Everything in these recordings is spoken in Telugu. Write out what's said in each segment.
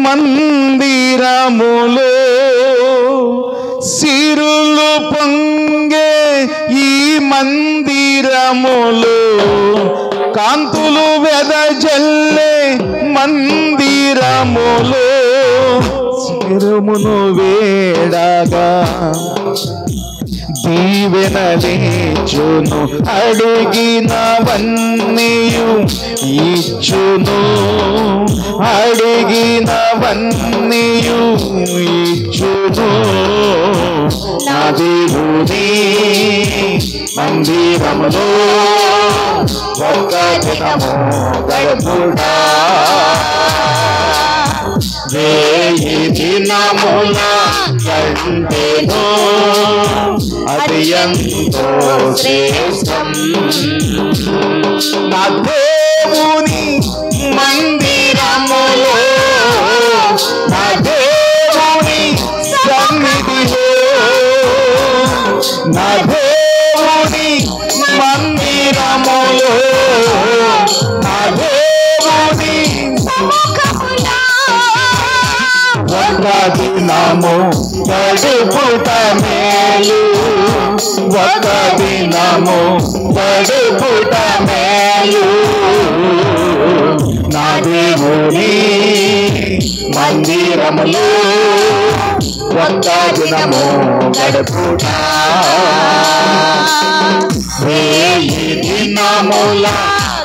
మందిరములో సిరులు పొంగే ఈ మందిరములో కాంతులు వెదజల్లే మందిరములో శిరమును వేడగా దీవెనలేచును అడిగినవన్నీయు ఇచ్చును అడిగినవన్నీయు ఇచ్చును నా దేవుని మందిరములో ఒక్క దినము గడుపుడా వేయి దినముల కంటేనో అది ఎంతో శ్రేష్టం నా దేవుని మందిరములో నా దేవుని సన్నిధిలో నా దేవుని మందిరములో నా దేవుని ఒక్క దినము గడుపుట మేలు ఒక్క దినము గడుపుట మేలు నా దేవుని మందిరములో ఒక్క దినము గడుపుట వేయి దినముల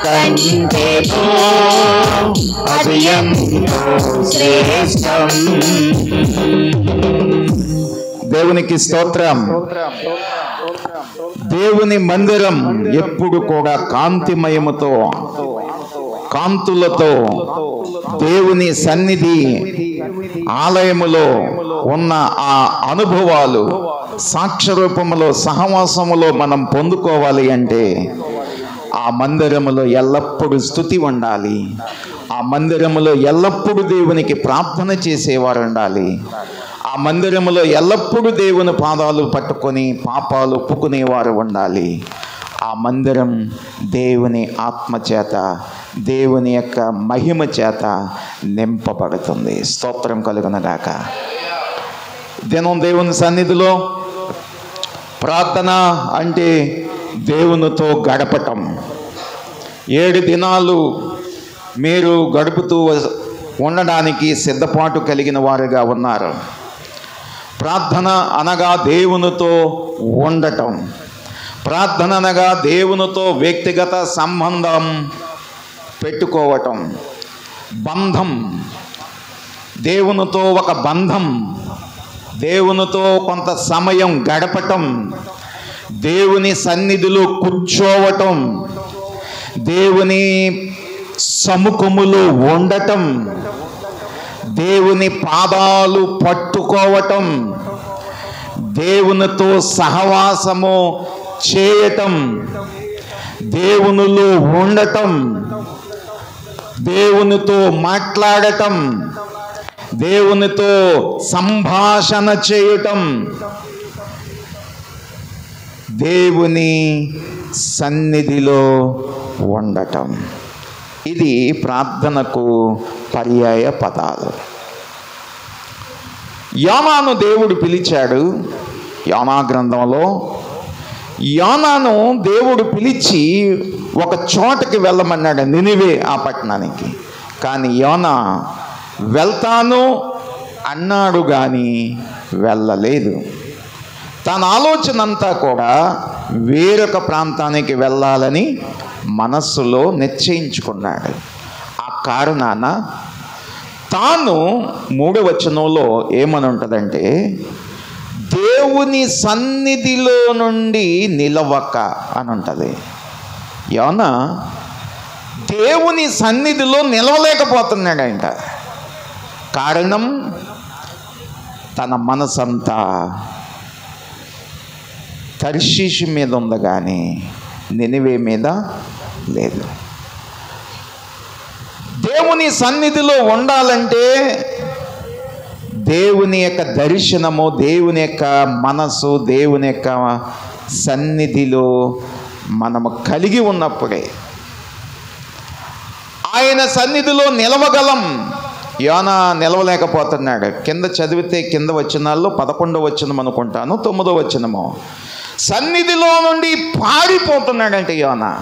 కంటేనో అది ఎంతో శ్రేష్టం. దేవునికి స్తోత్రం. దేవుని మందిరం ఎప్పుడు కూడా కాంతిమయముతో కాంతులతో దేవుని సన్నిధి ఆలయములో ఉన్న ఆ అనుభవాలు సాక్ష్య రూపములో సహవాసములో మనం పొందుకోవాలి అంటే ఆ మందిరములో ఎల్లప్పుడూ స్తుతి ఉండాలి. ఆ మందిరములో ఎల్లప్పుడూ దేవునికి ప్రార్థన చేసేవారు ఉండాలి. ఆ మందిరములో ఎల్లప్పుడూ దేవుని పాదాలు పట్టుకొని పాపాలు ఒప్పుకునేవారు ఉండాలి. ఆ మందిరం దేవుని ఆత్మ చేత దేవుని యొక్క మహిమ చేత నింపబడుతుంది. స్తోత్రం కలుగునగాక. దినం దేవుని సన్నిధిలో ప్రార్థన అంటే దేవునితో గడపటం. 7 దినాలు మీరు గడుపుతూ ఉండడానికి సిద్ధపాటు కలిగిన వారుగా ఉన్నారు. ప్రార్థన అనగా దేవునితో ఉండటం. ప్రార్థన అనగా దేవునితో వ్యక్తిగత సంబంధం పెట్టుకోవటం. బంధం, దేవునితో ఒక బంధం, దేవునితో కొంత సమయం గడపటం, దేవుని సన్నిధిలో కూర్చోవటం, దేవుని సముఖములో ఉండటం, దేవుని పాదాలు పట్టుకోవటం, దేవునితో సహవాసము చేయటం, దేవునిలో ఉండటం, దేవునితో మాట్లాడటం, దేవునితో సంభాషణ చేయటం, దేవుని సన్నిధిలో ఉండటం. ఇది ప్రార్థనకు పర్యాయ పదాలు. యోనాను దేవుడు పిలిచాడు. యోనా గ్రంథంలో యోనాను దేవుడు పిలిచి ఒక చోటకి వెళ్ళమన్నాడు, నినివే ఆ పట్టణానికి. కానీ యోనా వెళ్తాను అన్నాడు కానీ వెళ్ళలేదు. తన ఆలోచన అంతా కూడా వేరొక ప్రాంతానికి వెళ్ళాలని మనస్సులో నిశ్చయించుకున్నాడు. ఆ కారణాన తాను 3వ వచనంలో ఏమని ఉంటుందంటే, దేవుని సన్నిధిలో నుండి నిలవక అని ఉంటుంది. యోనా దేవుని సన్నిధిలో నిలవలేకపోతున్నాడంట. కారణం తన మనసంతా తర్షీషు మీద ఉంది కానీ నినివే మీద లేదు. దేవుని సన్నిధిలో ఉండాలంటే దేవుని యొక్క దర్శనము, దేవుని యొక్క మనసు, దేవుని యొక్క సన్నిధిలో మనము కలిగి ఉన్నప్పుడే ఆయన సన్నిధిలో నిలవగలం. యోనా నిలవలేకపోతున్నాడు. కింద చదివితే కింద వచనాల్లో 11వ వచనం అనుకుంటాను, 9వ వచనము. సన్నిధిలో నుండి పారిపోతున్నాడంటే యోనా.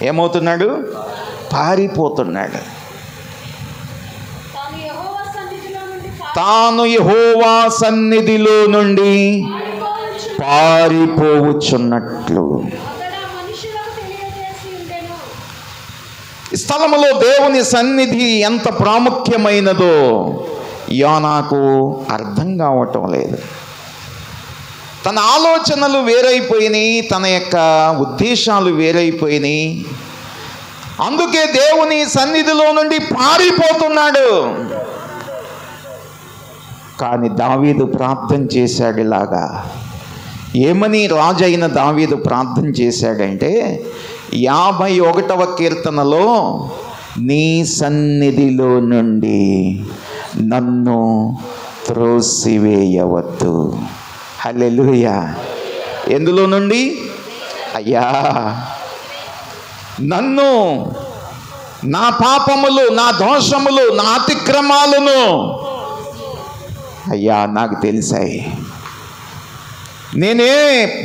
ఏమవుతున్నాడు? పారిపోతున్నాడు. తాను యెహోవా సన్నిధిలో నుండి పారిపోవచ్చున్నట్లు. ఈ స్థలములో దేవుని సన్నిధి ఎంత ప్రాముఖ్యమైనదో యోనాకు అర్థం కావటం లేదు. తన ఆలోచనలు వేరైపోయినాయి, తన యొక్క ఉద్దేశాలు వేరైపోయినాయి. అందుకే దేవుని సన్నిధిలో నుండి పారిపోతున్నాడు. కానీ దావీదు ప్రార్థన చేశాడు ఇలాగా. ఏమని రాజు అయిన దావీదు ప్రార్థన చేశాడంటే 51వ కీర్తనలో, నీ సన్నిధిలో నుండి నన్ను త్రోసివేయవద్దు. హల్లెలూయా. ఎందులో నుండి? అయ్యా, నన్ను, నా పాపములు, నా దోషములు, నా అతిక్రమాలను అయ్యా నాకు తెలిసాయి. నేనే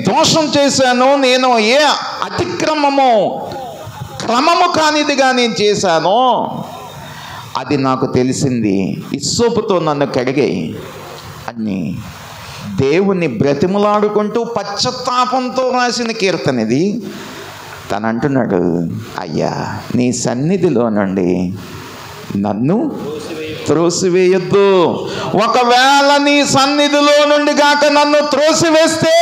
దోషం చేశాను, నేను ఏ అతిక్రమము, క్రమము కానిదిగా నేను చేశాను, అది నాకు తెలిసింది. ఇస్సోపుతో నన్ను కడిగాయి అని దేవుణ్ణి బ్రతిమలాడుకుంటూ పశ్చాత్తాపంతో రాసిన కీర్తన ఇది. తను అంటున్నాడు, అయ్యా నీ సన్నిధిలో నుండి నన్ను త్రోసివేయొద్దు. ఒకవేళ నీ సన్నిధిలో నుండి గాక నన్ను త్రోసివేస్తే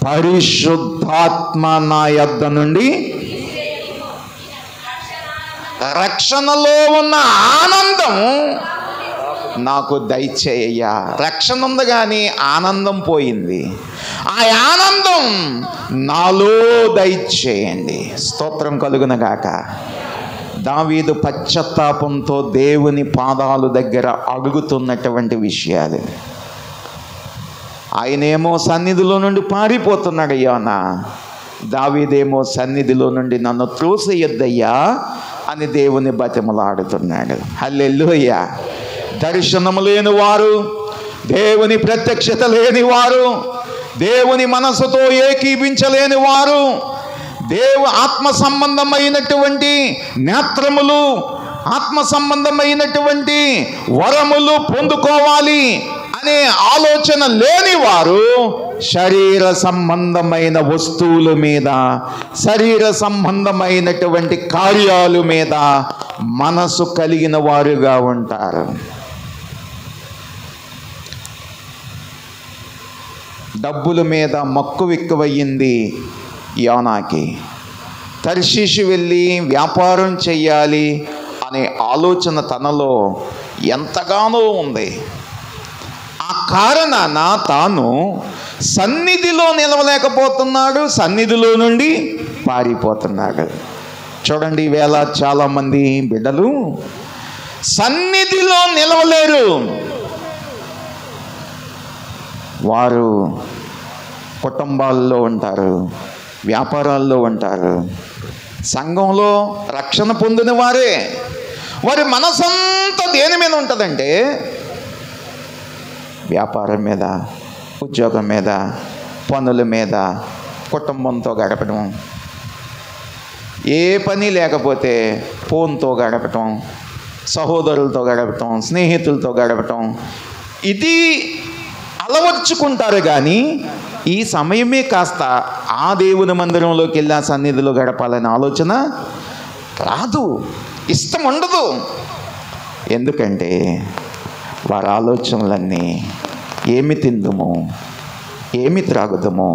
పరిశుద్ధాత్మ నా యొద్ద నుండి, రక్షణలో ఉన్న ఆనందం నాకు దయచేయ్యా. రక్షణ ఉంది కానీ ఆనందం పోయింది. ఆ ఆనందం నాలో దయచేయండి. స్తోత్రం కలుగునగాక. దావీదు పశ్చాత్తాపంతో దేవుని పాదాల దగ్గర అడుగుతున్నటువంటి విషయాలు. ఆయనేమో సన్నిధిలో నుండి పారిపోతున్నాడు యోనా. దావీదేమో సన్నిధిలో నుండి నన్ను త్రోసేయొద్దయ్యా అని దేవుని బతిమలాడుతున్నాడు. హల్లెలూయా. దర్శనము లేని వారు, దేవుని ప్రత్యక్షత లేని వారు, దేవుని మనసుతో ఏకీభించలేని వారు, ఆత్మ సంబంధమైనటువంటి నేత్రములు, ఆత్మ సంబంధమైనటువంటి వరములు పొందుకోవాలి అనే ఆలోచన లేని వారు శరీర సంబంధమైన వస్తువుల మీద, శరీర సంబంధమైనటువంటి కార్యాల మీద మనసు కలిగిన వారుగా ఉంటారు. డబ్బుల మీద మక్కువ ఎక్కువయ్యింది యోనాకి. తర్షీషు వెళ్ళి వ్యాపారం చెయ్యాలి అనే ఆలోచన తనలో ఎంతగానో ఉంది. ఆ కారణాన తాను సన్నిధిలో నిలవలేకపోతున్నాడు, సన్నిధిలో నుండి పారిపోతున్నాడు. చూడండి, ఈవేళ చాలామంది బిడ్డలు సన్నిధిలో నిలవలేరు. వారు కుటుంబాల్లో ఉంటారు, వ్యాపారాల్లో ఉంటారు, సంఘంలో రక్షణ పొందిన వారే. వారి మనసంతా దేని మీద ఉంటుందంటే వ్యాపారం మీద, ఉద్యోగం మీద, పనుల మీద, కుటుంబంతో గడపడం, ఏ పని లేకపోతే ఫోన్తో గడపటం, సహోదరులతో గడపటం, స్నేహితులతో గడపటం, ఇది అలవర్చుకుంటారు. కానీ ఈ సమయమే కాస్త ఆ దేవుని మందిరంలోకి వెళ్ళి ఆ సన్నిధిలో గడపాలనే ఆలోచన రాదు, ఇష్టం ఉండదు. ఎందుకంటే వారి ఆలోచనలన్నీ ఏమి తిందుము, ఏమి త్రాగుదము,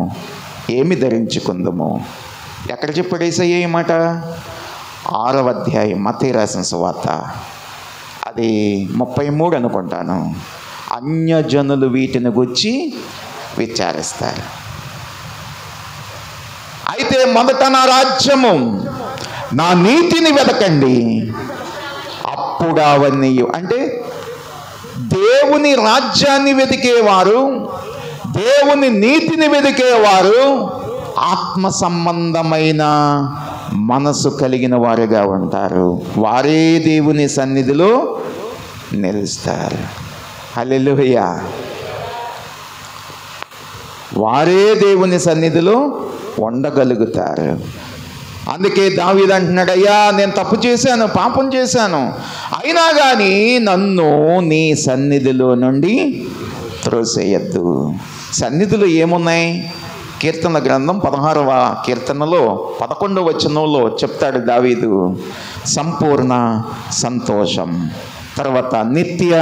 ఏమి ధరించుకుందుము. ఎక్కడ చెప్పాడు యేసయ్య ఈ మాట? 6వ అధ్యాయం మత్తయి రాసిన సువార్త, అది 33 అనుకుంటాను. అన్యజనులు వీటిని గురించి విచారిస్తారు. అయితే మొదట నా రాజ్యము, నా నీతిని వెతకండి, అప్పుడు అవన్నీ. అంటే దేవుని రాజ్యాన్ని వెతికేవారు, దేవుని నీతిని వెతికేవారు ఆత్మ సంబంధమైన మనసు కలిగిన వారుగా ఉంటారు. వారే దేవుని సన్నిధిలో నిలుస్తారు. హల్లెలూయా. వారే దేవుని సన్నిధిలో ఉండగలుగుతారు. అందుకే దావీదు అంటున్నాడు, అయ్యా నేను తప్పు చేశాను, పాపం చేశాను, అయినా కానీ నన్ను నీ సన్నిధిలో నుండి త్రోసేయద్దు. సన్నిధిలో ఏమున్నాయి? కీర్తన గ్రంథం 16వ కీర్తనలో 11వ వచనంలో చెప్తాడు దావీదు, సంపూర్ణ సంతోషం, తర్వాత నిత్య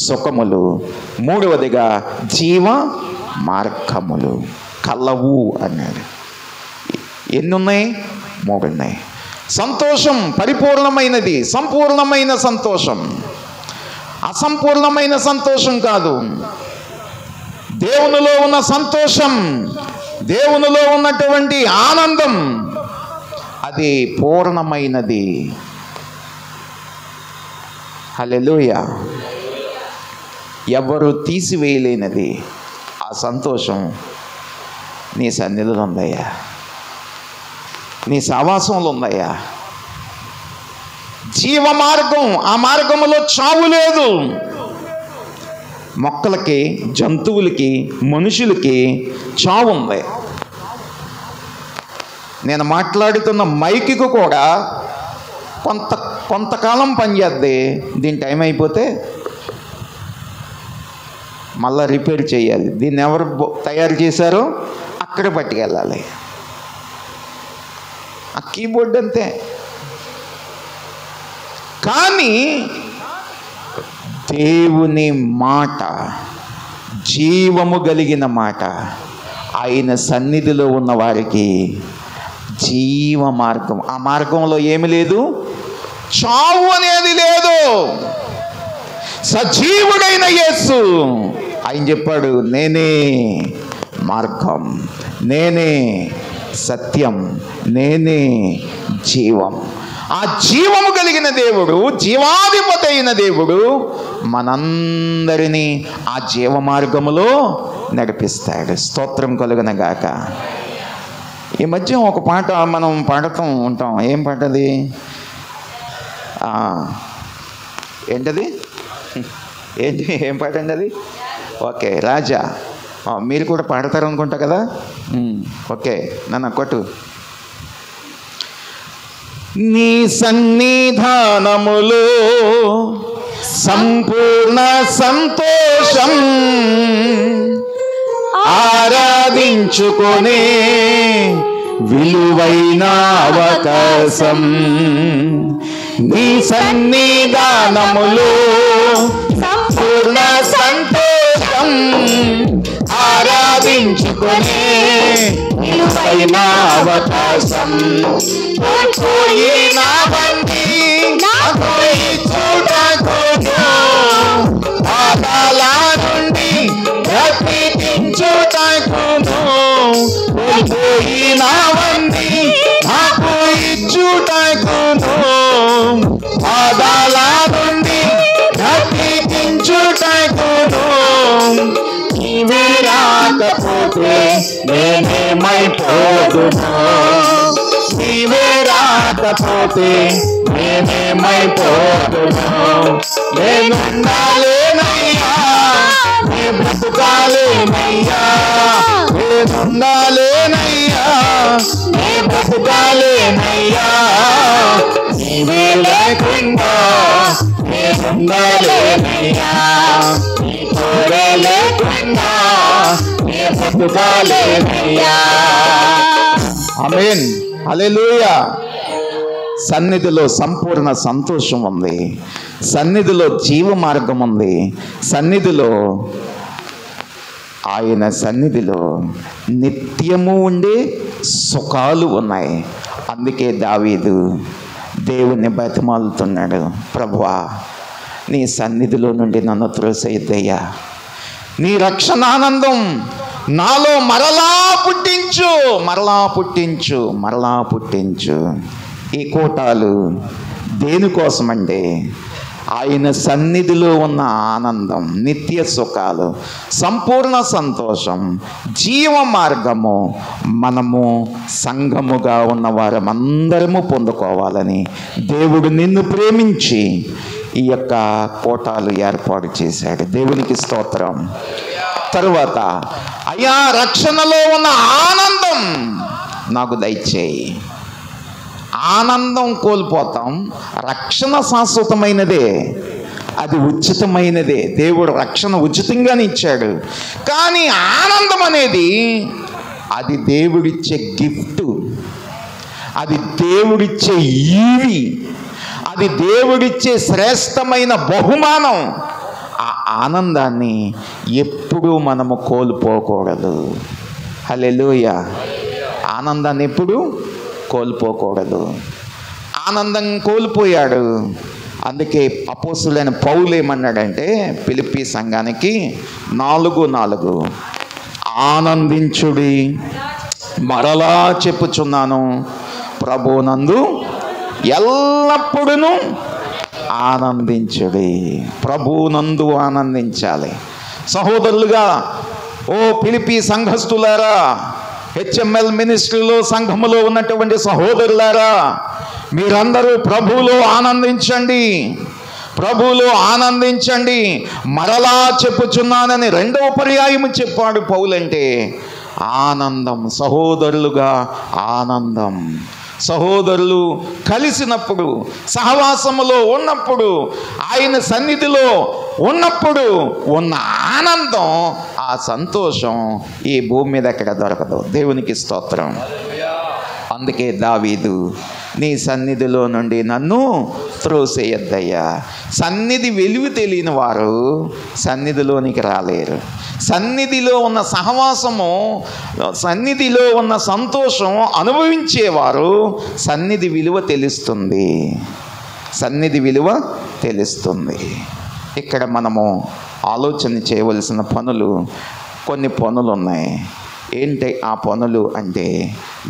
సుఖములు, మూడవదిగా జీవ మార్గములు కలవు అన్నాడు. ఎన్ని ఉన్నాయి? 3 ఉన్నాయి. సంతోషం పరిపూర్ణమైనది, సంపూర్ణమైన సంతోషం, అసంపూర్ణమైన సంతోషం కాదు. దేవునిలో ఉన్న సంతోషం, దేవునిలో ఉన్నటువంటి ఆనందం అది పూర్ణమైనది. హల్లెలూయా. ఎవరు తీసివేయలేనిది ఆ సంతోషం నీ సన్నిధిలో ఉందయ్యా, నీ సహవాసంలో ఉందయ్యా. జీవ మార్గం, ఆ మార్గంలో చావు లేదు. మొక్కలకి, జంతువులకి, మనుషులకి చావు ఉంది. నేను మాట్లాడుతున్న మైక్కి కూడా కొంతకాలం పనిచేద్ది. దీని టైం అయిపోతే మళ్ళీ రిపేర్ చేయాలి. దీన్ని ఎవరు తయారు చేశారో అక్కడ పట్టుకెళ్ళాలి. ఆ కీబోర్డ్ అంతే. కానీ దేవుని మాట జీవము కలిగిన మాట, ఆయన సన్నిధిలో ఉన్న వారికి జీవ మార్గం. ఆ మార్గంలో ఏమి లేదు, చావు అనేది లేదు. సజీవుడైన యేసు ఆయన చెప్పాడు, నేనే మార్గం, నేనే సత్యం, నేనే జీవం. ఆ జీవము కలిగిన దేవుడు, జీవాధిపతి అయిన దేవుడు మనందరినీ ఆ జీవ మార్గములో నడిపిస్తాడు. స్తోత్రం కలుగునగాక. ఈ మధ్య ఒక పాట మనం పాడుతూ ఉంటాం. ఏం పాట అది? ఏంటది? ఏం పాట అండి అది? ఓకే, రాజా. మీరు కూడా పాడతారు అనుకుంటా కదా. ఓకే, నన్ను కొట్టు. నీ సన్నిధానములో సంపూర్ణ సంతోషం, ఆరాధించుకొనే విలువైన అవకాశం. నీ సన్నిధానములో సంపూర్ణ సంతోషం, ఆరాధించుకొనే విలువైన అవకాశం. పోయినవన్నీ నాకు ఇచ్చుటకును, పాదాల నుండి రక్షించుటకును. పోయినవన్నీ నాకు ఇచ్చుటకును, పాదాల నుండి రక్షించుటకును. నీవే రాకపోతే నేనేమైపోదును, నీవే రాకపోతే నేనేమైపోదును. నేనుండాలేనయ్యా, నే బ్రతుకాలేనయ్యా, నేనుండాలేనయ్యా, నే బ్రతుకాలేనయ్యా. నీవే లేకుండా నేనుండాలేనయ్యా, నీ తోడే లేకుండా నే బ్రతుకాలేనయ్యా. ఆమేన్. హల్లెలూయా. సన్నిధిలో సంపూర్ణ సంతోషం ఉంది, సన్నిధిలో జీవ మార్గం ఉంది, సన్నిధిలో ఆయన సన్నిధిలో నిత్యము ఉండే సుఖాలు ఉన్నాయి. అందుకే దావీదు దేవుణ్ణి బతిమాలుతున్నాడు, ప్రభువా నీ సన్నిధిలో నుండి నన్ను త్రోసేయద్దయ్యా, నీ రక్షణానందం నాలో మరలా పుట్టించు, మరలా పుట్టించు, మరలా పుట్టించు. ఈ కూటాలు దేనికోసమండి? ఆయన సన్నిధిలో ఉన్న ఆనందం, నిత్య సుఖాలు, సంపూర్ణ సంతోషం, జీవ మార్గము మనము సంఘముగా ఉన్న వారమందరము పొందుకోవాలని దేవుడు నిన్ను ప్రేమించి ఈ యొక్క కోటాలు ఏర్పాటు చేశాడు. దేవునికి స్తోత్రం. తరువాత, అయ్యా రక్షణలో ఉన్న ఆనందం నాకు దయచేయి. ఆనందం కోల్పోతాం. రక్షణ శాశ్వతమైనదే, అది ఉచితమైనదే. దేవుడు రక్షణ ఉచితంగానే ఇచ్చాడు. కానీ ఆనందం అనేది అది దేవుడిచ్చే గిఫ్ట్, అది దేవుడిచ్చే ఈవి, అది దేవుడిచ్చే శ్రేష్టమైన బహుమానం. ఆ ఆనందాన్ని ఎప్పుడూ మనము కోల్పోకూడదు. హల్లెలూయా. ఆనందాన్ని ఎప్పుడు కోల్పోకూడదు. ఆనందం కోల్పోయాడు. అందుకే అపోస్తులైన పౌలు ఏమన్నాడంటే ఫిలిప్పీ సంఘానికి 4:4 ఆనందించుడి, మరలా చెప్పుచున్నాను, ప్రభువునందు ఎల్లప్పుడూ ఆనందించుడి. ప్రభువునందు ఆనందించాలి. సహోదరులుగా, ఓ ఫిలిప్పీ సంఘస్థులారా, హెచ్ఎంఎల్ మినిస్ట్రీలో సంఘములో ఉన్నటువంటి సహోదరులారా, మీరందరూ ప్రభువులో ఆనందించండి, ప్రభువులో ఆనందించండి. మరలా చెప్పుచున్నానని 2వ పర్యాయము చెప్పాడు పౌలంటే ఆనందం. సహోదరులుగా ఆనందం. సహోదరులు కలిసినప్పుడు, సహవాసములో ఉన్నప్పుడు, ఆయన సన్నిధిలో ఉన్నప్పుడు ఉన్న ఆనందం, ఆ సంతోషం ఈ భూమి మీద ఎక్కడ దొరకదు. దేవునికి స్తోత్రం. అందుకే దావీదు, నీ సన్నిధిలో నుండి నన్ను త్రోసేయద్దయ్యా. సన్నిధి వెలుగు తెలియని వారు సన్నిధిలోనికి రాలేరు. సన్నిధిలో ఉన్న సహవాసము, సన్నిధిలో ఉన్న సంతోషం అనుభవించేవారు సన్నిధి విలువ తెలుస్తుంది. సన్నిధి విలువ తెలుస్తుంది. ఇక్కడ మనము ఆలోచన చేయవలసిన కొన్ని పనులు ఉన్నాయి. ఏంటి ఆ పనులు అంటే,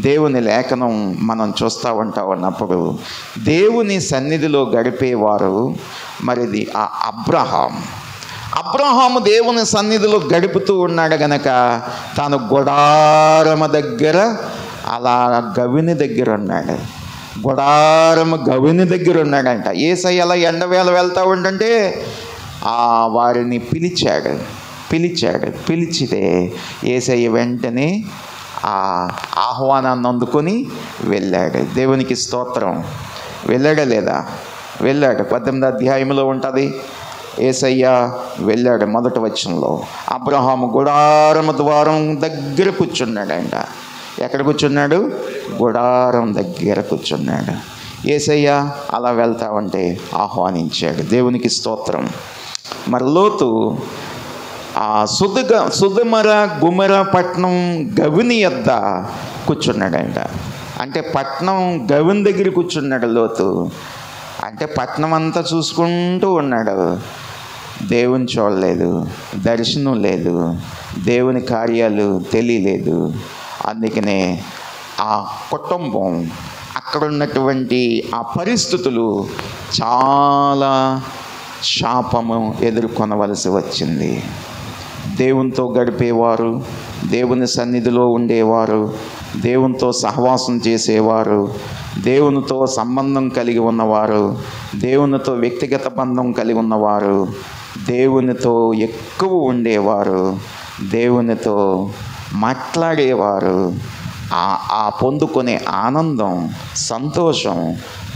దేవుని లేఖనం మనం చూస్తూ ఉన్నప్పుడు దేవుని సన్నిధిలో గడిపేవారు మరిది ఆ అబ్రహాము దేవుని సన్నిధిలో గడుపుతూ ఉన్నాడు గనక తాను గుడారము దగ్గర, అలా గవిని దగ్గర ఉన్నాడు. గవిని దగ్గర ఉన్నాడంట. యేసయ్య అలా ఎండవేళ వెళ్తూ ఉండంటే వారిని పిలిచితే యేసయ్య వెంటనే ఆ ఆహ్వానాన్ని అందుకొని వెళ్ళాడు. దేవునికి స్తోత్రం. వెళ్ళాడా లేదా? వెళ్ళాడు. 18వ అధ్యాయంలో ఉంటుంది. యేసయ్య వెళ్ళాడు. 1వ వచనంలో అబ్రహాము గుడారము ద్వారం దగ్గర కూర్చున్నాడంట. ఎక్కడ కూర్చున్నాడు? గుడారం దగ్గర కూర్చున్నాడు. యేసయ్య అలా వెళ్తా ఉంటే ఆహ్వానించాడు. దేవునికి స్తోత్రం. మరి లోతు ఆ సుధమర గుమర పట్నం గవిని యొద్ద కూర్చున్నాడంట. అంటే పట్నం గవిని దగ్గర కూర్చున్నాడు లోతు. అంటే పట్నం అంతా చూసుకుంటూ ఉన్నాడు. దేవుని చూడలేదు, దర్శనం లేదు, దేవుని కార్యాలు తెలియలేదు. అందుకనే ఆ కుటుంబం, అక్కడ ఉన్నటువంటి ఆ పరిస్థితులు చాలా శాపము ఎదుర్కొనవలసి వచ్చింది. దేవునితో గడిపేవారు, దేవుని సన్నిధిలో ఉండేవారు, దేవునితో సహవాసం చేసేవారు, దేవునితో సంబంధం కలిగి ఉన్నవారు, దేవునితో వ్యక్తిగత బంధం కలిగి ఉన్నవారు, దేవునితో ఎక్కువ ఉండేవారు, దేవునితో మాట్లాడేవారు, ఆ పొందుకునే ఆనందం, సంతోషం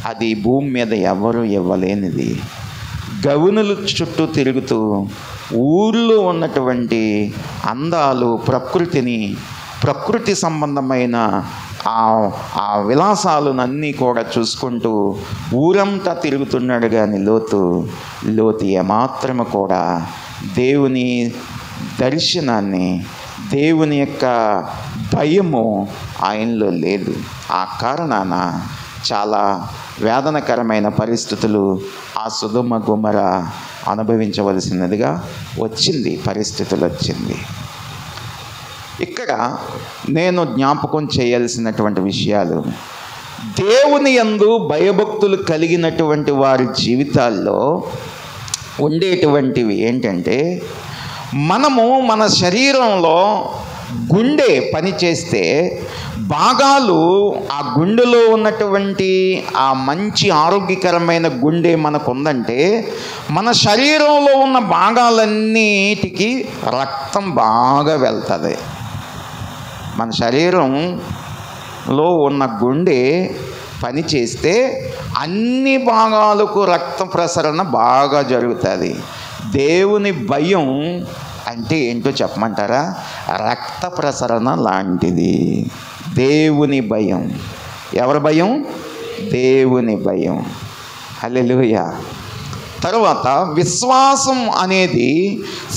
అది భూమి మీద ఎవరు ఇవ్వలేనిది. గవునులు చుట్టూ తిరుగుతూ ఊళ్ళో ఉన్నటువంటి అందాలు, ప్రకృతి సంబంధమైన ఆ విలాసాలన్నీ కూడా చూసుకుంటూ ఊరంతా తిరుగుతున్నాడు. కానీ లోతు ఏమాత్రము కూడా దేవుని దర్శనాన్ని, దేవుని యొక్క భయము ఆయనలో లేదు. ఆ కారణాన చాలా వేదనకరమైన పరిస్థితులు ఆ సొదొమ గొమొర అనుభవించవలసినదిగా పరిస్థితులు వచ్చింది. ఇక్కడ నేను జ్ఞాపకం చేయాల్సినటువంటి విషయాలు, దేవుని యందు భయభక్తులు కలిగినటువంటి వారి జీవితాల్లో ఉండేటువంటివి ఏంటంటే, మనము మన శరీరంలో గుండె పనిచేస్తే భాగాలు, ఆ గుండెలో ఉన్నటువంటి ఆ మంచి ఆరోగ్యకరమైన గుండె మనకు ఉందంటే, మన శరీరంలో ఉన్న భాగాలన్నిటికీ రక్తం బాగా వెళ్తుంది. మన శరీరంలో ఉన్న గుండె పని చేస్తే అన్ని భాగాలకు రక్త ప్రసరణ బాగా జరుగుతుంది. దేవుని భయం అంటే ఏంటో చెప్పమంటారా? రక్త ప్రసరణ లాంటిది దేవుని భయం. ఎవరి భయం? దేవుని భయం. హల్లెలూయా. తర్వాత విశ్వాసం అనేది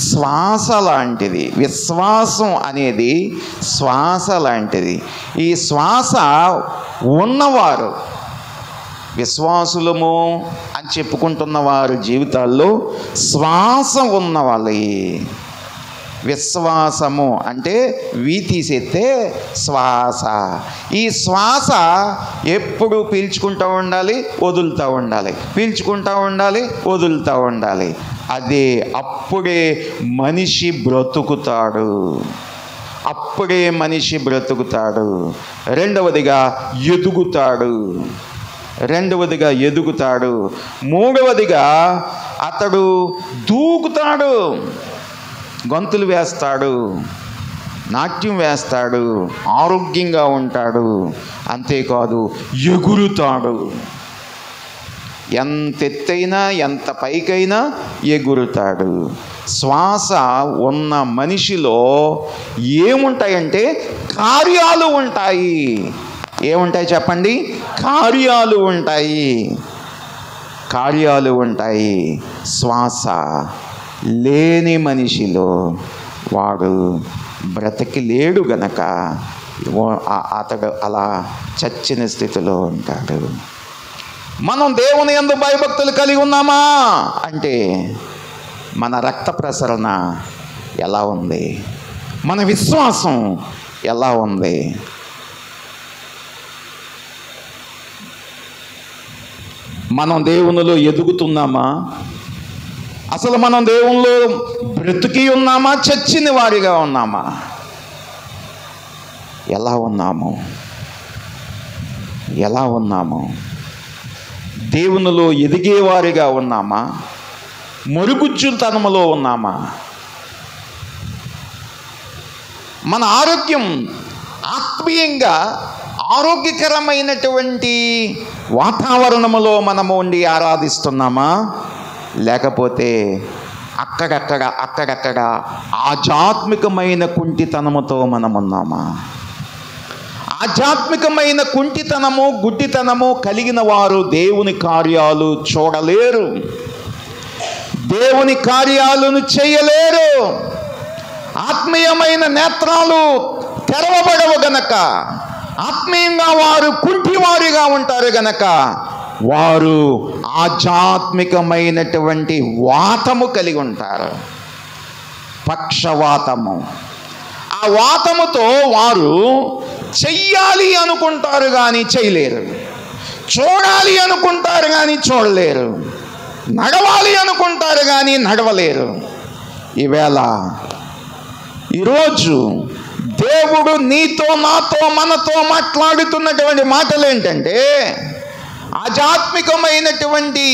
శ్వాస లాంటిది. విశ్వాసం అనేది శ్వాస లాంటిది. ఈ శ్వాస ఉన్నవారు, విశ్వాసులము అని చెప్పుకుంటున్న వారి జీవితాల్లో శ్వాస ఉన్నవాళ్ళి. విశ్వాసము అంటే వీ తీసేస్తే శ్వాస. ఈ శ్వాస ఎప్పుడు పీల్చుకుంటూ ఉండాలి, వదులుతూ ఉండాలి, పీల్చుకుంటూ ఉండాలి, వదులుతూ ఉండాలి. అదే అప్పుడే మనిషి బ్రతుకుతాడు. అప్పుడే మనిషి బ్రతుకుతాడు. రెండవదిగా ఎదుగుతాడు. మూడవదిగా అతడు దూకుతాడు, గంతులు వేస్తాడు, నాట్యం వేస్తాడు, ఆరోగ్యంగా ఉంటాడు. అంతేకాదు, ఎగురుతాడు. ఎంత ఎత్తైనా, ఎంత పైకైనా ఎగురుతాడు. శ్వాస ఉన్న మనిషిలో ఏముంటాయంటే కార్యాలు ఉంటాయి. ఏముంటాయి చెప్పండి? కార్యాలు ఉంటాయి. శ్వాస లేని మనిషిలో వాడు బ్రతికి లేడు గనక అతడు అలా చచ్చిన స్థితిలో ఉంటాడు. మనం దేవుని యందు భయభక్తులు కలిగి ఉన్నామా అంటే మన రక్త ప్రసరణ ఎలా ఉంది? మన విశ్వాసం ఎలా ఉంది? మనం దేవునిలో ఎదుగుతున్నామా? అసలు మనం దేవునిలో బ్రతికి ఉన్నామా? చచ్చిన వారిగా ఉన్నామా? ఎలా ఉన్నాము? దేవునిలో ఎదిగేవారిగా ఉన్నామా? మరుగుజ్జుతనములో ఉన్నామా? మన ఆరోగ్యం ఆత్మీయంగా ఆరోగ్యకరమైనటువంటి వాతావరణములో మనము ఉండి ఆరాధిస్తున్నామా? లేకపోతే అక్కడక్కడ ఆధ్యాత్మికమైన కుంటితనముతో మనమున్నామా? ఆధ్యాత్మికమైన కుంటితనము, గుడ్డితనము కలిగిన వారు దేవుని కార్యాలు చూడలేరు, దేవుని కార్యాలను చేయలేరు. ఆత్మీయమైన నేత్రాలు తెరవబడవు గనక, ఆత్మీయంగా వారు కుంటివారిగా ఉంటారు గనక, వారు ఆధ్యాత్మికమైనటువంటి వాతము కలిగి ఉంటారు, పక్షవాతము. ఆ వాతముతో వారు చెయ్యాలి అనుకుంటారు కానీ చేయలేరు, చూడాలి అనుకుంటారు కానీ చూడలేరు, నడవాలి అనుకుంటారు కానీ నడవలేరు. ఈరోజు దేవుడు నీతో, నాతో, మనతో మాట్లాడుతున్నటువంటి మాటలు ఏంటంటే, ఆధ్యాత్మికమైనటువంటి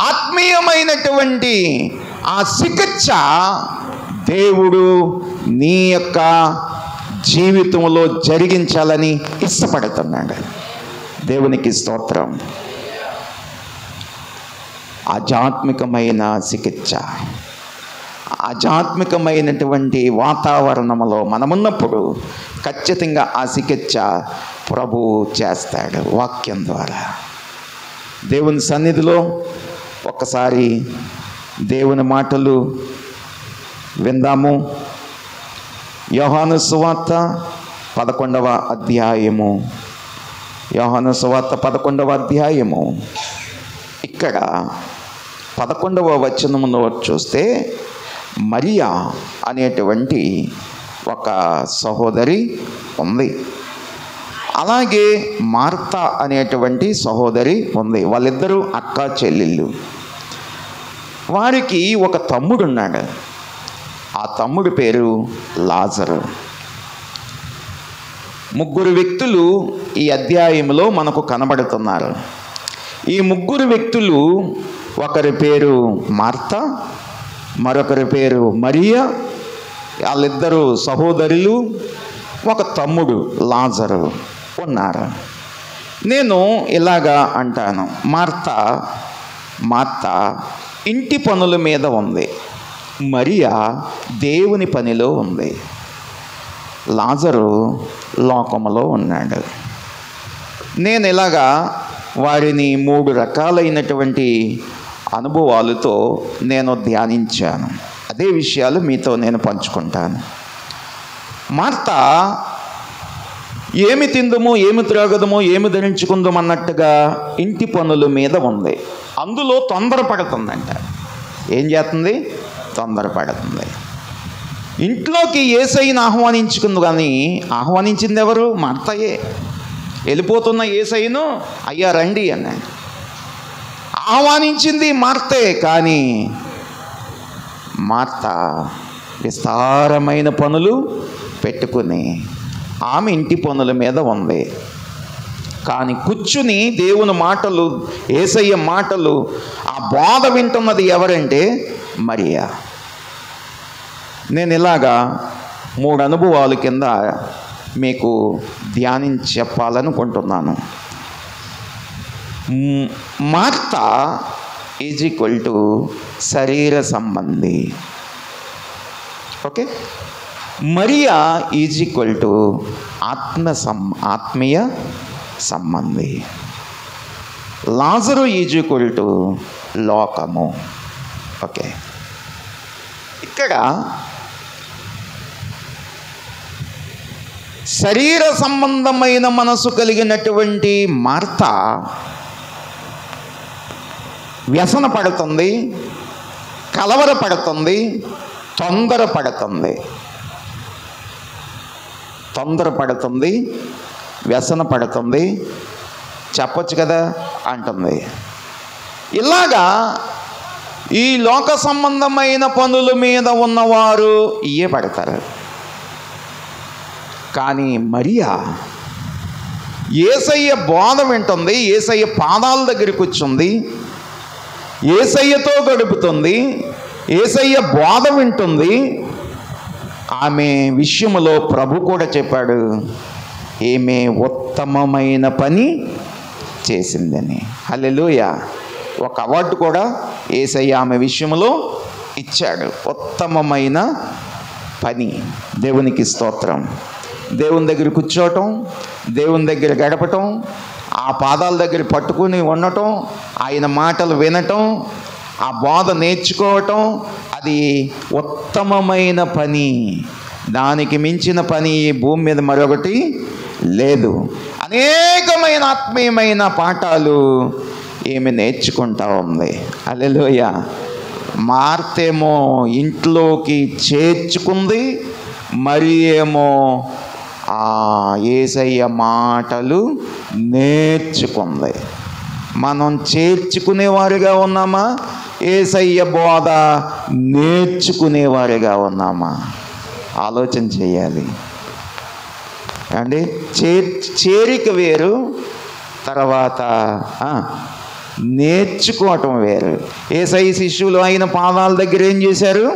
ఆత్మీయమైనటువంటి ఆ చికిత్స దేవుడు నీ యొక్క జీవితంలో జరిగించాలని ఇష్టపడుతున్నాడు. దేవునికి స్తోత్రం. ఆధ్యాత్మికమైన చికిత్స, ఆధ్యాత్మికమైనటువంటి వాతావరణంలో మనమున్నప్పుడు ఖచ్చితంగా ఆ చికిత్స ప్రభువు చేస్తాడు వాక్యం ద్వారా. దేవుని సన్నిధిలో ఒక్కసారి దేవుని మాటలు విందాము. యోహాను సువార్త 11వ అధ్యాయము. యోహాను సువార్త 11వ అధ్యాయము. ఇక్కడ 11వ వచనములో చూస్తే మరియా అనేటువంటి ఒక సహోదరి ఉంది, అలాగే మార్తా అనేటువంటి సహోదరి ఉంది. వాళ్ళిద్దరూ అక్క చెల్లెళ్ళు. వారికి ఒక తమ్ముడు ఉన్నాడు. ఆ తమ్ముడి పేరు లాజరు. ముగ్గురు వ్యక్తులు ఈ అధ్యాయంలో మనకు కనబడుతున్నారు. ఈ ముగ్గురు వ్యక్తులు, ఒకరి పేరు మార్తా, మరొకరి పేరు మరియా. వాళ్ళిద్దరూ సహోదరులు, ఒక తమ్ముడు లాజరు ఉన్నారు. నేను ఇలాగా అంటాను, మార్తా ఇంటి పనుల మీద ఉంది, మరియా దేవుని పనిలో ఉంది, లాజరు లోకములో ఉన్నాడు. నేను ఇలాగా వారిని 3 రకాలైనటువంటి అనుభవాలతో నేను ధ్యానించాను. అదే విషయాలు మీతో నేను పంచుకుంటాను. మార్తా ఏమి తిందుమో, ఏమి త్రాగదమో, ఏమి ధరించుకుందాం అన్నట్టుగా ఇంటి పనుల మీద ఉంది. అందులో తొందరపడుతుందంట. ఏం చేస్తుంది? తొందరపడుతుంది. ఇంట్లోకి యేసయ్యను ఆహ్వానించుకుంది, కానీ ఆహ్వానించింది ఎవరు? మార్తయే. వెళ్ళిపోతున్న యేసయ్యను అయ్యా రండి అన్నాడు. ఆహ్వానించింది మార్తే, కానీ మార్తా విస్తారమైన పనులు పెట్టుకుని ఆమె ఇంటి పనుల మీద ఉంది. కానీ కూర్చుని దేవుని మాటలు, యేసయ్య మాటలు, ఆ బోధ వింటున్నది ఎవరంటే మరియా. నేను ఇలాగా 3 అనుభవాల కింద మీకు ధ్యానించి చెప్పాలనుకుంటున్నాను. మార్తా ఈజ్ ఈక్వల్ టు శరీర సంబంధి, okay. Mariya is equal to ఆత్మీయ సంబంధి. లాజరు ఈజ్ ఈక్వల్ టు లోకము, ఓకే. ఇక్కడ శరీర సంబంధమైన మనసు కలిగినటువంటి మార్తా వ్యసన పడుతుంది, కలవరపడుతుంది, తొందరపడుతుంది, వ్యసన పడుతుంది, చెప్పొచ్చు కదా అంటుంది. ఇలాగా ఈ లోక సంబంధమైన పనుల మీద ఉన్నవారు ఇయే పడతారు. కానీ మరియా యేసయ్య బోధ వింటుంది, యేసయ్య పాదాల దగ్గర కూర్చుంది, యేసయ్యతో గడుపుతుంది, యేసయ్య బోధ వింటుంది. ఆమె విషయంలో ప్రభు కూడా చెప్పాడు, ఈమె ఉత్తమమైన పని చేసిందని. హల్లెలూయా. ఒక అవార్డు కూడా యేసయ్య ఆమె విషయంలో ఇచ్చాడు, ఉత్తమమైన పని. దేవునికి స్తోత్రం. దేవుని దగ్గర కూర్చోవటం, దేవుని దగ్గర గడపటం, ఆ పాదాల దగ్గర పట్టుకుని ఉండటం, ఆయన మాటలు వినటం, ఆ బోధ నేర్చుకోవటం, అది ఉత్తమమైన పని. దానికి మించిన పని ఈ భూమి మీద మరొకటి లేదు. అనేకమైన ఆత్మీయమైన పాఠాలు ఈమె నేర్చుకుంటా ఉంది. హల్లెలూయా. మార్తేమో ఇంట్లోకి చేర్చుకుంది, మరి ఏమో ఆ యేసయ్య మాటలు నేర్చుకుంది. మనం చేర్చుకునేవారుగా ఉన్నామా? యేసయ్య బోధ నేర్చుకునేవారుగా ఉన్నామా? ఆలోచన చేయాలి అండి. చేరిక వేరు, తర్వాత నేర్చుకోవటం వేరు. యేసయ్య శిష్యులు ఆయన పాదాల దగ్గర ఏం చేశారు?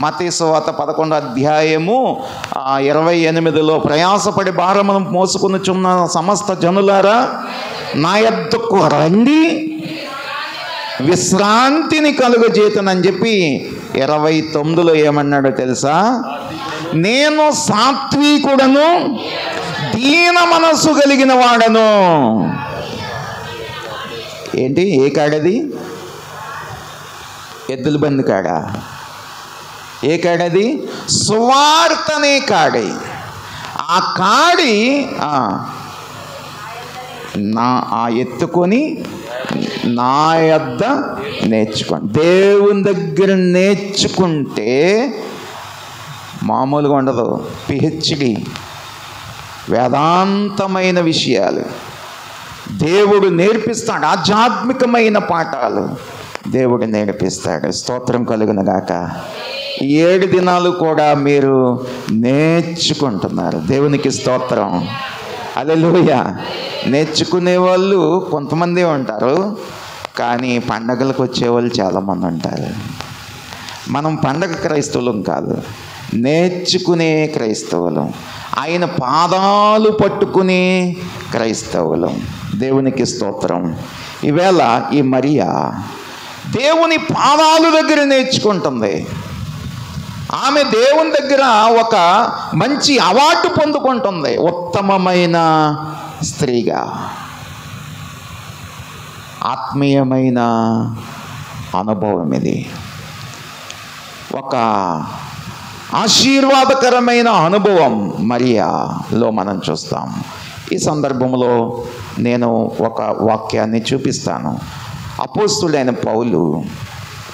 మత్తయి సువార్త 11వ అధ్యాయము 28లో ప్రయాసపడి భారమును మోసుకొనుచున్న సమస్త జనులారా నా యొద్దకు రండి, విశ్రాంతిని కలుగజేతనని చెప్పి 29లో ఏమన్నాడో తెలుసా? నేను సాత్వికుడను, దీన మనస్సు కలిగిన వాడను. ఏంటి? ఏ కాడది? ఎద్దుల బండి కాడా? ఏ కాడది? సువార్తనే కాడి. ఆ కాడి ఎత్తుకొని నా యొద్ద నేర్చుకోండి. దేవుని దగ్గర నేర్చుకుంటే మామూలుగా ఉండదు. పిహెచ్డి, వేదాంతమైన విషయాలు దేవుడు నేర్పిస్తాడు, ఆధ్యాత్మికమైన పాఠాలు. దేవుడు నేర్పిస్తాడు. స్తోత్రం కలుగునుగాక. 7 దినాలు కూడా మీరు నేర్చుకుంటున్నారు. దేవునికి స్తోత్రం. హల్లెలూయా. నేర్చుకునే వాళ్ళు కొంతమంది ఉంటారు, కానీ పండగలకు వచ్చేవాళ్ళు చాలామంది ఉంటారు. మనం పండగ క్రైస్తవులం కాదు, నేర్చుకునే క్రైస్తవులం. ఆయన పాదాలు పట్టుకునే క్రైస్తవులం. దేవునికి స్తోత్రం. ఈవేళ ఈ మరియా దేవుని పాదాలు దగ్గర నేర్చుకుంటుంది. ఆమె దేవుని దగ్గర ఒక మంచి అవార్డు పొందుకుంటుంది, ఉత్తమమైన స్త్రీగా. ఆత్మీయమైన అనుభవం ఇది. ఒక ఆశీర్వాదకరమైన అనుభవం మరియాలో మనం చూస్తాం. ఈ సందర్భంలో నేను ఒక వాక్యాన్ని చూపిస్తాను. అపోస్తుడైన పౌలు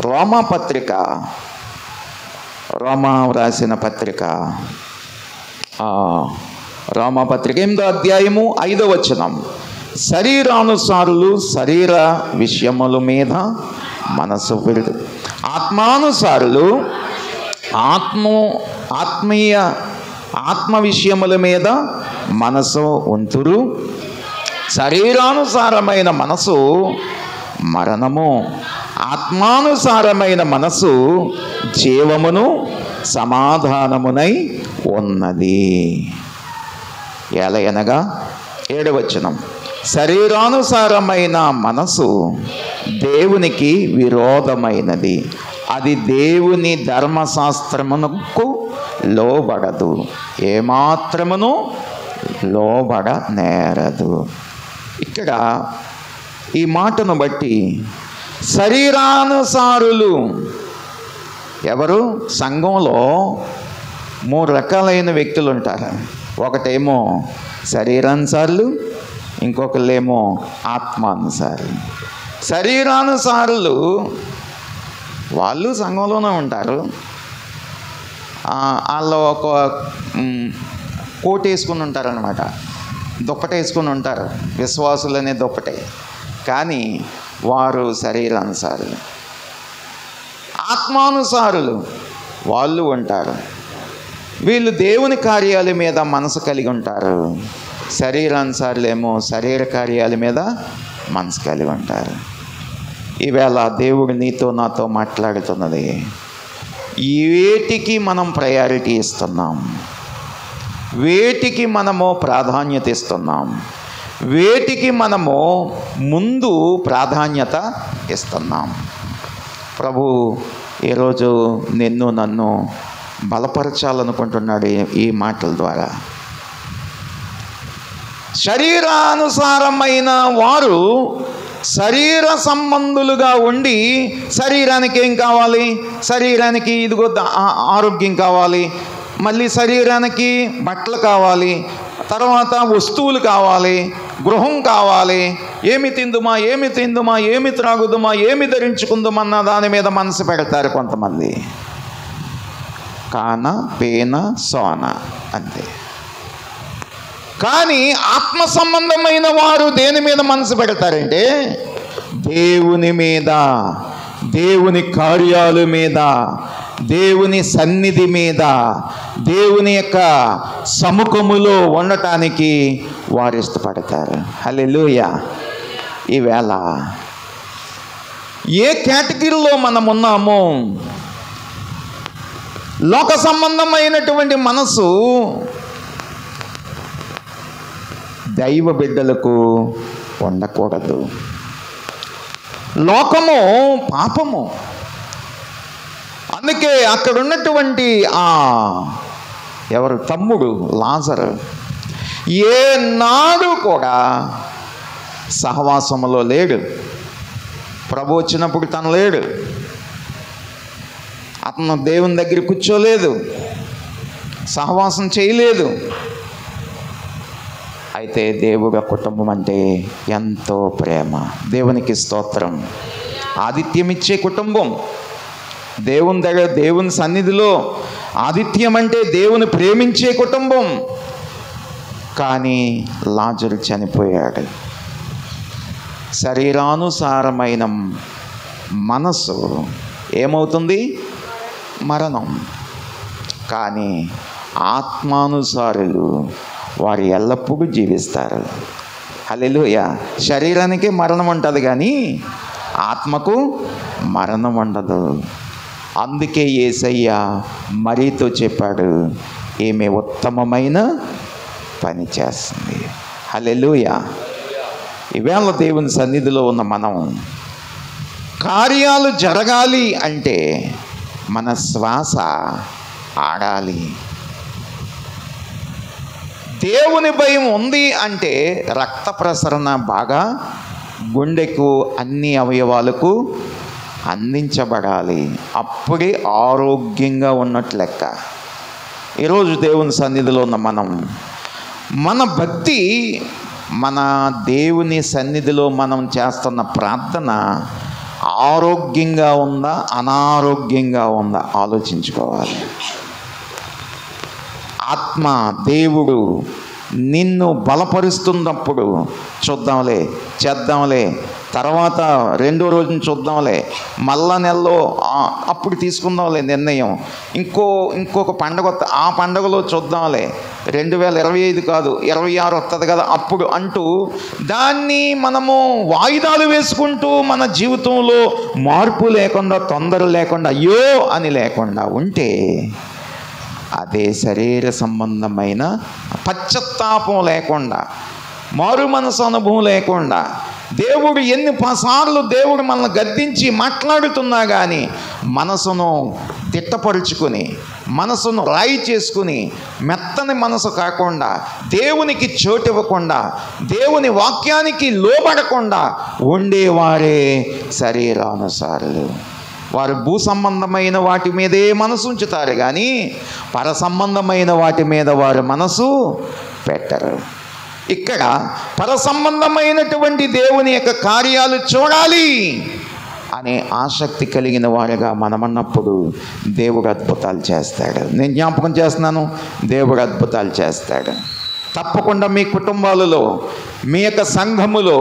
రోమా రాసిన పత్రిక 8వ అధ్యాయము 5వ వచనం. శరీరానుసారులు శరీర విషయముల మీద మనసు పెరుగు, ఆత్మానుసారులు ఆత్మ విషయముల మీద మనసు ఉంతురు. శరీరానుసారమైన మనసు మరణము, ఆత్మానుసారమైన మనసు జీవమును సమాధానమునై ఉన్నది. ఎలయనగా 7వ వచనం. శరీరానుసారమైన మనసు దేవునికి విరోధమైనది, అది దేవుని ధర్మశాస్త్రమునకు లోబడదు, ఏమాత్రమును లోబడనేరదు. ఇక్కడ ఈ మాటను బట్టి శరీరానుసారులు ఎవరు? సంఘంలో 3 రకాలైన వ్యక్తులు ఉంటారు. ఒకటేమో శరీరానుసారులు, ఇంకొకళ్ళేమో ఆత్మానుసారులు. శరీరానుసారులు వాళ్ళు సంఘంలోనే ఉంటారు. వాళ్ళు ఒక కోట్ వేసుకుని ఉంటారనమాట, దుప్పట వేసుకుని ఉంటారు, విశ్వాసులనే దుప్పటే, కానీ వారు శరీరానుసారులు. ఆత్మానుసారులు వాళ్ళు ఉంటారు, వీళ్ళు దేవుని కార్యాల మీద మనసు కలిగి ఉంటారు. శరీరానుసారులేమో శరీర కార్యాల మీద మనసు కలిగి ఉంటారు. ఈవేళ దేవుడు నీతో నాతో మాట్లాడుతున్నది, వేటికి మనం ప్రయారిటీ ఇస్తున్నాం, వేటికి మనము ప్రాధాన్యత ఇస్తున్నాం, వేటికి మనము ముందు ప్రాధాన్యత ఇస్తున్నాం. ప్రభు ఈరోజు నన్ను బలపరచాలనుకుంటున్నాడు ఈ మాటల ద్వారా. శరీరానుసారమైన వారు శరీర సంబంధులుగా ఉండి, శరీరానికి ఏం కావాలి? శరీరానికి ఇదిగో ఆరోగ్యం కావాలి, మళ్ళీ శరీరానికి బట్టలు కావాలి, తర్వాత వస్తువులు కావాలి, గృహం కావాలి, ఏమి తిందుమా, ఏమి త్రాగుదుమా, ఏమి ధరించుకుందుమన్న దాని మీద మనసు పెడతారు కొంతమంది. కాన పేన సోన అంతే. కానీ ఆత్మ సంబంధమైన వారు దేని మీద మనసు పెడతారంటే దేవుని మీద, దేవుని కార్యాల మీద, దేవుని సన్నిధి మీద, దేవుని యొక్క సముఖములో ఉండటానికి వారు ఇష్టపడతారు. హల్లెలూయా. ఈవేళ ఏ కేటగిరీలో మనం ఉన్నామో, లోక సంబంధమైనటువంటి మనసు దైవ బిడ్డలకు ఉండకూడదు. లోకము పాపము. అందుకే అక్కడ ఉన్నటువంటి ఎవరు తమ్ముడు లాజరు ఏనాడు కూడా సహవాసములో లేడు. ప్రభు వచ్చినప్పుడు తను లేడు, అతను దేవుని దగ్గర కూర్చోలేదు, సహవాసం చేయలేదు. అయితే దేవుడి కుటుంబం అంటే ఎంతో ప్రేమ. దేవునికి స్తోత్రం. ఆతిథ్యం ఇచ్చే కుటుంబం, దేవుని దగ్గర, దేవుని సన్నిధిలో ఆతిథ్యం అంటే దేవుని ప్రేమించే కుటుంబం. కానీ లాజరు చనిపోయాడు. శరీరానుసారమైన మనసు ఏమవుతుంది? మరణం. కానీ ఆత్మానుసారులు వారు ఎల్లప్పుడూ జీవిస్తారు. హల్లెలూయా. శరీరానికి మరణం ఉంటుంది కానీ ఆత్మకు మరణం ఉండదు. అందుకే యేసయ్య మరియతో చెప్పాడు, ఈమె ఉత్తమమైన పని చేస్తుంది. హల్లెలూయా. ఈవేళ దేవుని సన్నిధిలో ఉన్న మనం కార్యాలు జరగాలి అంటే మన శ్వాస ఆడాలి. దేవుని భయం ఉంది అంటే రక్త ప్రసరణ బాగా గుండెకు అన్ని అవయవాలకు అందించబడాలి. అప్పుడే ఆరోగ్యంగా ఉన్నట్లు లెక్క. ఈరోజు దేవుని సన్నిధిలో ఉన్న మనం మన భక్తి, మన దేవుని సన్నిధిలో మనం చేస్తున్న ప్రార్థన ఆరోగ్యంగా ఉందా అనారోగ్యంగా ఉందా ఆలోచించుకోవాలి. ఆత్మ దేవుడు నిన్ను బలపరుస్తున్నప్పుడు చూద్దాంలే, చేద్దాంలే, తర్వాత రెండో రోజున చూద్దాంలే, మళ్ళా నెలలో అప్పుడు తీసుకుందాంలే నిర్ణయం, ఇంకొక పండగ ఆ పండగలో చూద్దాంలే, 2025 కాదు 26 వస్తుంది కదా అప్పుడు అంటూ దాన్ని మనము వాయిదాలు వేసుకుంటూ మన జీవితంలో మార్పు లేకుండా, తొందర లేకుండా, అయ్యో అని లేకుండా ఉంటే అదే శరీర సంబంధమైన పశ్చాత్తాపం లేకుండా, మారు మనసు అనుభవం లేకుండా, దేవుడు ఎన్నిసార్లు దేవుడు మనల్ని గద్దించి మాట్లాడుతున్నా కానీ మనసును తిట్టపరుచుకొని, మనసును రాయి చేసుకుని, మెత్తని మనసు కాకుండా, దేవునికి చోటు ఇవ్వకుండా, దేవుని వాక్యానికి లోబడకుండా ఉండేవారే శరీరానుసారులు. వారు భూ సంబంధమైన వాటి మీదే మనసు ఉంచుతారు కానీ పర సంబంధమైన వాటి మీద వారు మనసు పెట్టరు. ఇక్కడ పర సంబంధమైనటువంటి దేవుని యొక్క కార్యాలు చూడాలి అనే ఆసక్తి కలిగిన వారుగా మనమన్నప్పుడు దేవుడు అద్భుతాలు చేస్తాడు. నేను జ్ఞాపకం చేస్తున్నాను, దేవుడు అద్భుతాలు చేస్తాడు. తప్పకుండా మీ కుటుంబాలలో, మీ యొక్క సంఘములో,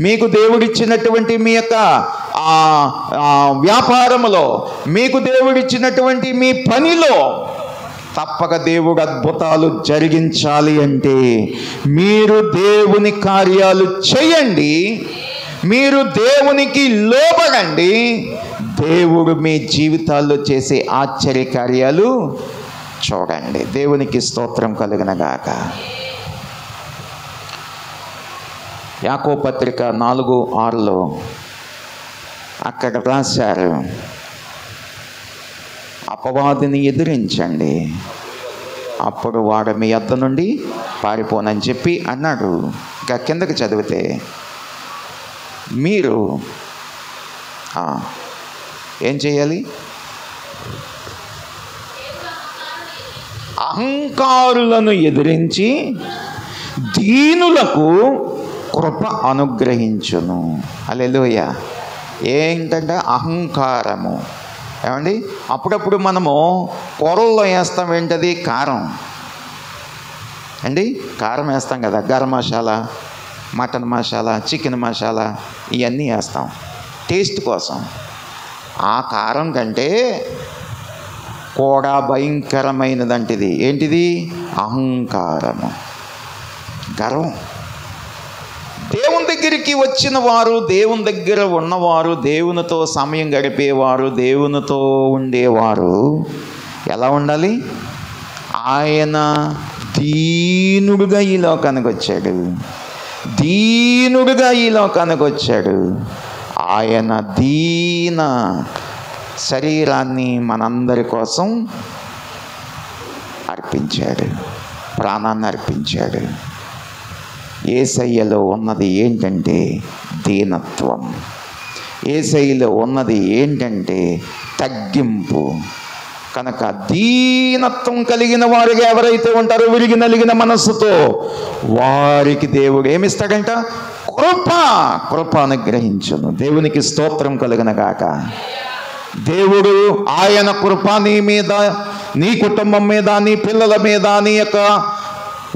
మీకు దేవుడిచ్చినటువంటి మీ యొక్క వ్యాపారములో, మీకు దేవుడిచ్చినటువంటి మీ పనిలో తప్పక దేవుడు అద్భుతాలు జరిగించాలి అంటే మీరు దేవుని కార్యాలు చేయండి, మీరు దేవునికి లోబడండి. దేవుడు మీ జీవితాల్లో చేసే ఆశ్చర్య కార్యాలు చూడండి. దేవునికి స్తోత్రం కలుగునగాక. యాకోబు పత్రిక 4:6 అక్కడ రాశారు, అపవాదిని ఎదిరించండి, అప్పుడు వాడు మీ యొద్ద నుండి పారిపోనని చెప్పి అన్నాడు. ఇంకా కిందకి చదివితే మీరు ఏం చేయాలి? అహంకారులను ఎదిరించి దీనులకు కృప అనుగ్రహించును. హల్లెలూయా. ఏంటంటే అహంకారము. ఏమండి, అప్పుడప్పుడు మనము కూరల్లో వేస్తాం ఏంటది? కారం అండి. కారం వేస్తాం కదా, గరం మసాలా, మటన్ మసాలా, చికెన్ మసాలా, ఇవన్నీ వేస్తాం టేస్ట్ కోసం. ఆ కారం కంటే కూడా భయంకరమైనదంటిది ఏంటిది? అహంకారము, గర్వం. దేవుని దగ్గరికి వచ్చిన వారు, దేవుని దగ్గర ఉన్నవారు, దేవునితో సమయం గడిపేవారు, దేవునితో ఉండేవారు ఎలా ఉండాలి? ఆయన దీనుడుగా ఈ లోకానికి వచ్చాడు, దీనుడుగా ఈ లోకానికి వచ్చాడు. ఆయన దీన శరీరాన్ని మనందరి కోసం అర్పించాడు, ప్రాణాన్ని అర్పించాడు. యేసయ్యలో ఉన్నది ఏంటంటే దీనత్వం. యేసయ్యలో ఉన్నది ఏంటంటే తగ్గింపు. కనుక దీనత్వం కలిగిన వారిగా ఎవరైతే ఉంటారో, విరిగి నలిగిన మనస్సుతో, వారికి దేవుడు ఏమిస్తాడంట? కృప అనుగ్రహించును. దేవునికి స్తోత్రం కలుగునగాక. దేవుడు ఆయన కృప నీ మీద, నీ కుటుంబం మీద, నీ పిల్లల మీద, నీ యొక్క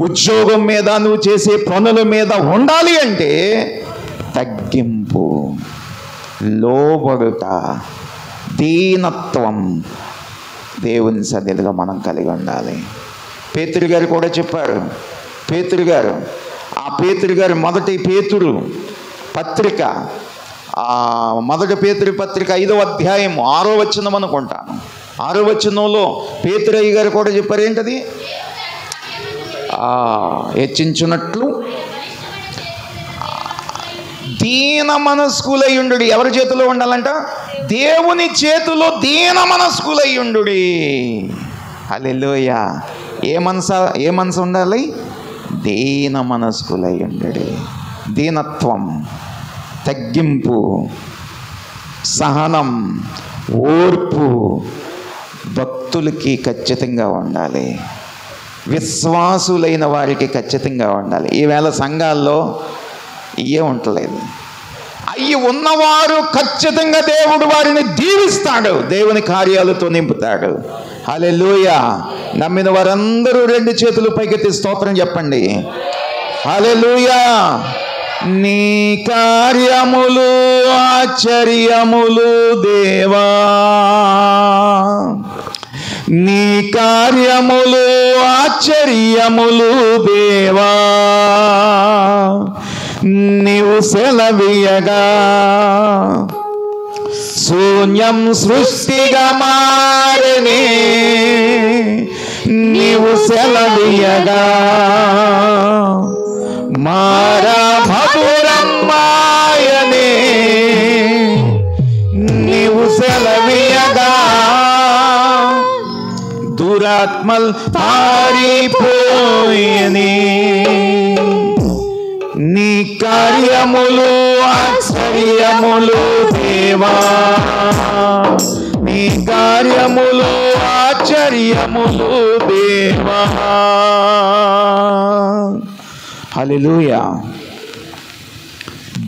ఉద్యోగం మీద, నువ్వు చేసే పనుల మీద ఉండాలి అంటే తగ్గింపు. లోబడుట, దీనత్వం దేవుని సన్నిధిలో మనం కలిగి ఉండాలి. పేతురు గారు కూడా చెప్పారు. పేతురు గారు మొదటి పేతురు పత్రిక, మొదటి పేతురు పత్రిక 5వ అధ్యాయం 6వ వచనం అనుకుంటాను. 6వ వచనంలో పేతురయ్య గారు కూడా చెప్పారు. ఏంటది? హెచ్చించున్నట్లు దీన మనస్కులయ్యుండు. ఎవరి చేతిలో ఉండాలంట? దేవుని చేతిలో దీన మనస్కులయ్యుండు. హల్లెలూయా. ఏ మనసు ఉండాలి? దీన మనస్కులయ్యుండు. దీనత్వం, తగ్గింపు, సహనం, ఓర్పు భక్తులకి ఖచ్చితంగా ఉండాలి. విశ్వాసులైన వారికి ఖచ్చితంగా ఉండాలి. ఈవేళ సంఘాల్లో ఇవే ఉండలేదు. అవి ఉన్నవారు ఖచ్చితంగా దేవుడు వారిని దీవిస్తాడు, దేవుని కార్యాలతో నింపుతాడు. హల్లెలూయా. నమ్మిన వారందరూ 2 చేతులు పైకెత్తి స్తోత్రం చెప్పండి. హల్లెలూయా. నీ కార్యములు ఆశ్చర్యములు దేవా, నీ కార్యములు ఆశ్చర్యములు దేవా, నీవు సెలవీయగా శూన్యం సృష్టిగా మారనే, నీవు సెలవీయగా మారా మధురం మాయనే, నీవు సెలవీయగా దురాత్మల్ పారిపోయని. నీ కార్యములు ఆశ్చర్యములు దేవా, నీ కార్యములు ఆశ్చర్యములు దేవా. హల్లెలూయా.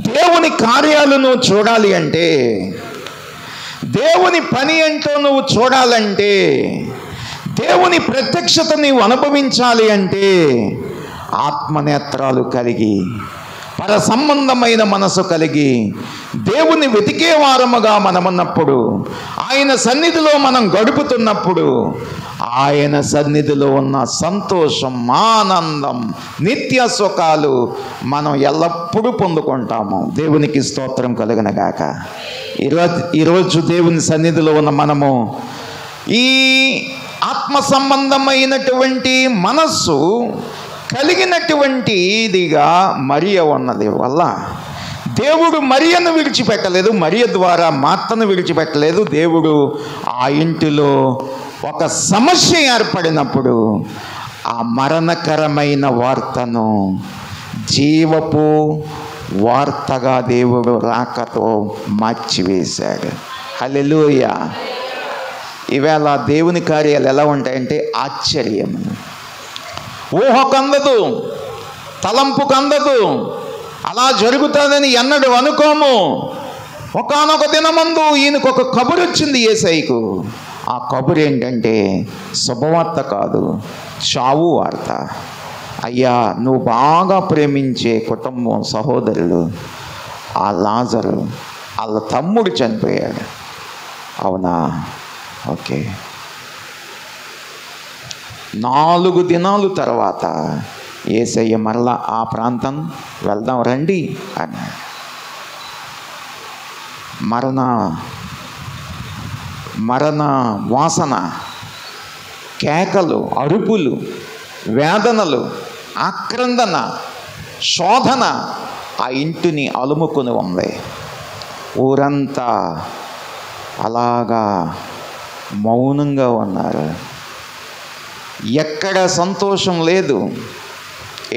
దేవుని కార్యాలు నువ్వు చూడాలి అంటే, దేవుని పని ఏంటో నువ్వు చూడాలంటే, దేవుని ప్రత్యక్షత నీవు అనుభవించాలి అంటే ఆత్మనేత్రాలు కలిగి, పర సంబంధమైన మనసు కలిగి, దేవుని వెతికే వారముగా మనమున్నప్పుడు, ఆయన సన్నిధిలో మనం గడుపుతున్నప్పుడు, ఆయన సన్నిధిలో ఉన్న సంతోషం, ఆనందం, నిత్య సుఖాలు మనం ఎల్లప్పుడూ పొందుకుంటాము. దేవునికి స్తోత్రం కలుగునగాక. ఈరోజు దేవుని సన్నిధిలో ఉన్న మనము ఈ ఆత్మ సంబంధమైనటువంటి మనస్సు కలిగినటువంటిదిగా మరియ ఉన్నది వల్ల దేవుడు మరియను విడిచిపెట్టలేదు, మరియ ద్వారా మార్తను విడిచిపెట్టలేదు. దేవుడు ఆ ఇంటిలో ఒక సమస్య ఏర్పడినప్పుడు ఆ మరణకరమైన వార్తను జీవపు వార్తగా దేవుడు రాకతో మార్చివేశాడు. హల్లెలూయా. ఈవేళ దేవుని కార్యాలు ఎలా ఉంటాయంటే ఆశ్చర్యం. ఊహకందదు, తలంపుకందదు, అలా జరుగుతుందని ఎన్నడూ అనుకోము. ఒకానొక దినమందు ఈయనకు ఒక కబురు వచ్చింది యేసయ్యకు. ఆ కబురు ఏంటంటే శుభవార్త కాదు, చావు వార్త. అయ్యా, నువ్వు బాగా ప్రేమించే కుటుంబం, సహోదరులు, ఆ లాజరు వాళ్ళ తమ్ముడు చనిపోయాడు. అవునా? ఓకే. 4 దినాలు తర్వాత యేసయ్య మరలా ఆ ప్రాంతం వెళ్దాం రండి అన్నాడు. మరణ వాసన, కేకలు, అరుపులు, వేదనలు, ఆక్రందన, శోధన ఆ ఇంటిని అలుముకొని ఉంది. ఊరంతా అలాగా మౌనంగా ఉన్నారు. ఎక్కడ సంతోషం లేదు.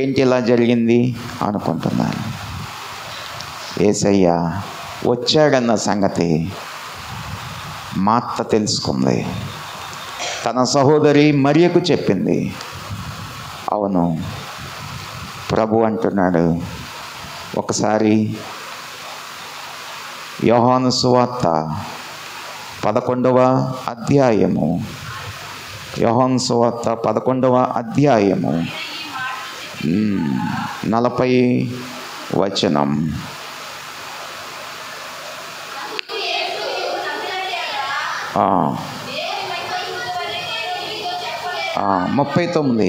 ఏంటి ఇలా జరిగింది అనుకుంటున్నారు. యేసయ్య వచ్చాడన్న సంగతి మార్త తెలుసుకుంది. తన సహోదరి మరియకు చెప్పింది. అవును, ప్రభు అంటున్నాడు. ఒకసారి యోహాను సువార్త 11వ అధ్యాయము, యోహాను సువార్త 11వ అధ్యాయము 40 వచనం. 39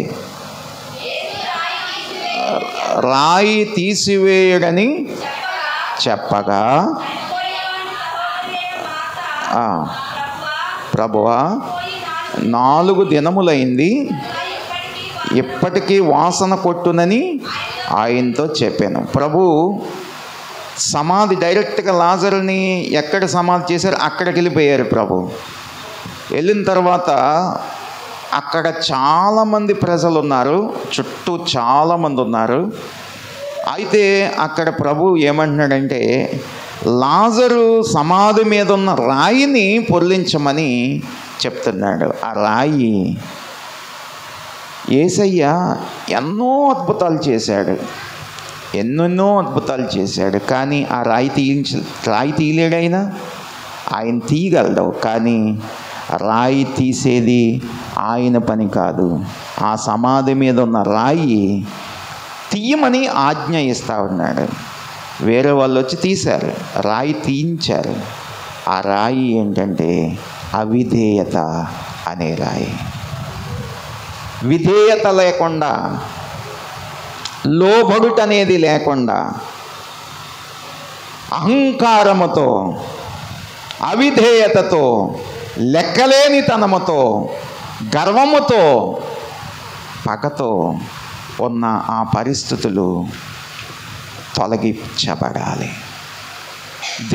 రాయి తీసివేయడని చెప్పగా ప్రభువా 4 దినములైంది, ఇప్పటికీ వాసన కొట్టునని ఆయనతో చెప్పాను. ప్రభు సమాధి డైరెక్ట్గా లాజరుని ఎక్కడ సమాధి చేశారు అక్కడికి వెళ్ళిపోయారు. ప్రభు వెళ్ళిన తర్వాత అక్కడ చాలామంది ప్రజలు ఉన్నారు, చుట్టూ చాలామంది ఉన్నారు. అయితే అక్కడ ప్రభు ఏమంటున్నాడంటే, లాజరు సమాధి మీద ఉన్న రాయిని పొర్లించమని చెప్తున్నాడు. ఆ రాయి యేసయ్య ఎన్నో అద్భుతాలు చేశాడు, ఎన్నెన్నో అద్భుతాలు చేశాడు. కానీ ఆ రాయి తీయలేడైనా, ఆయన తీయగలడు. కానీ రాయి తీసేది ఆయన పని కాదు. ఆ సమాధి మీద ఉన్న రాయి తీయమని ఆజ్ఞ ఇస్తా ఉన్నాడు. వేరే వాళ్ళు వచ్చి తీశారు, రాయి తీయించారు. ఆ రాయి ఏంటంటే అవిధేయత అనే రాయి. విధేయత లేకుండా, లోబడుట అనేది లేకుండా, అహంకారముతో, అవిధేయతతో, లెక్కలేనితనముతో, గర్వముతో, పగతో ఉన్న ఆ పరిస్థితులు తొలగించబడాలి.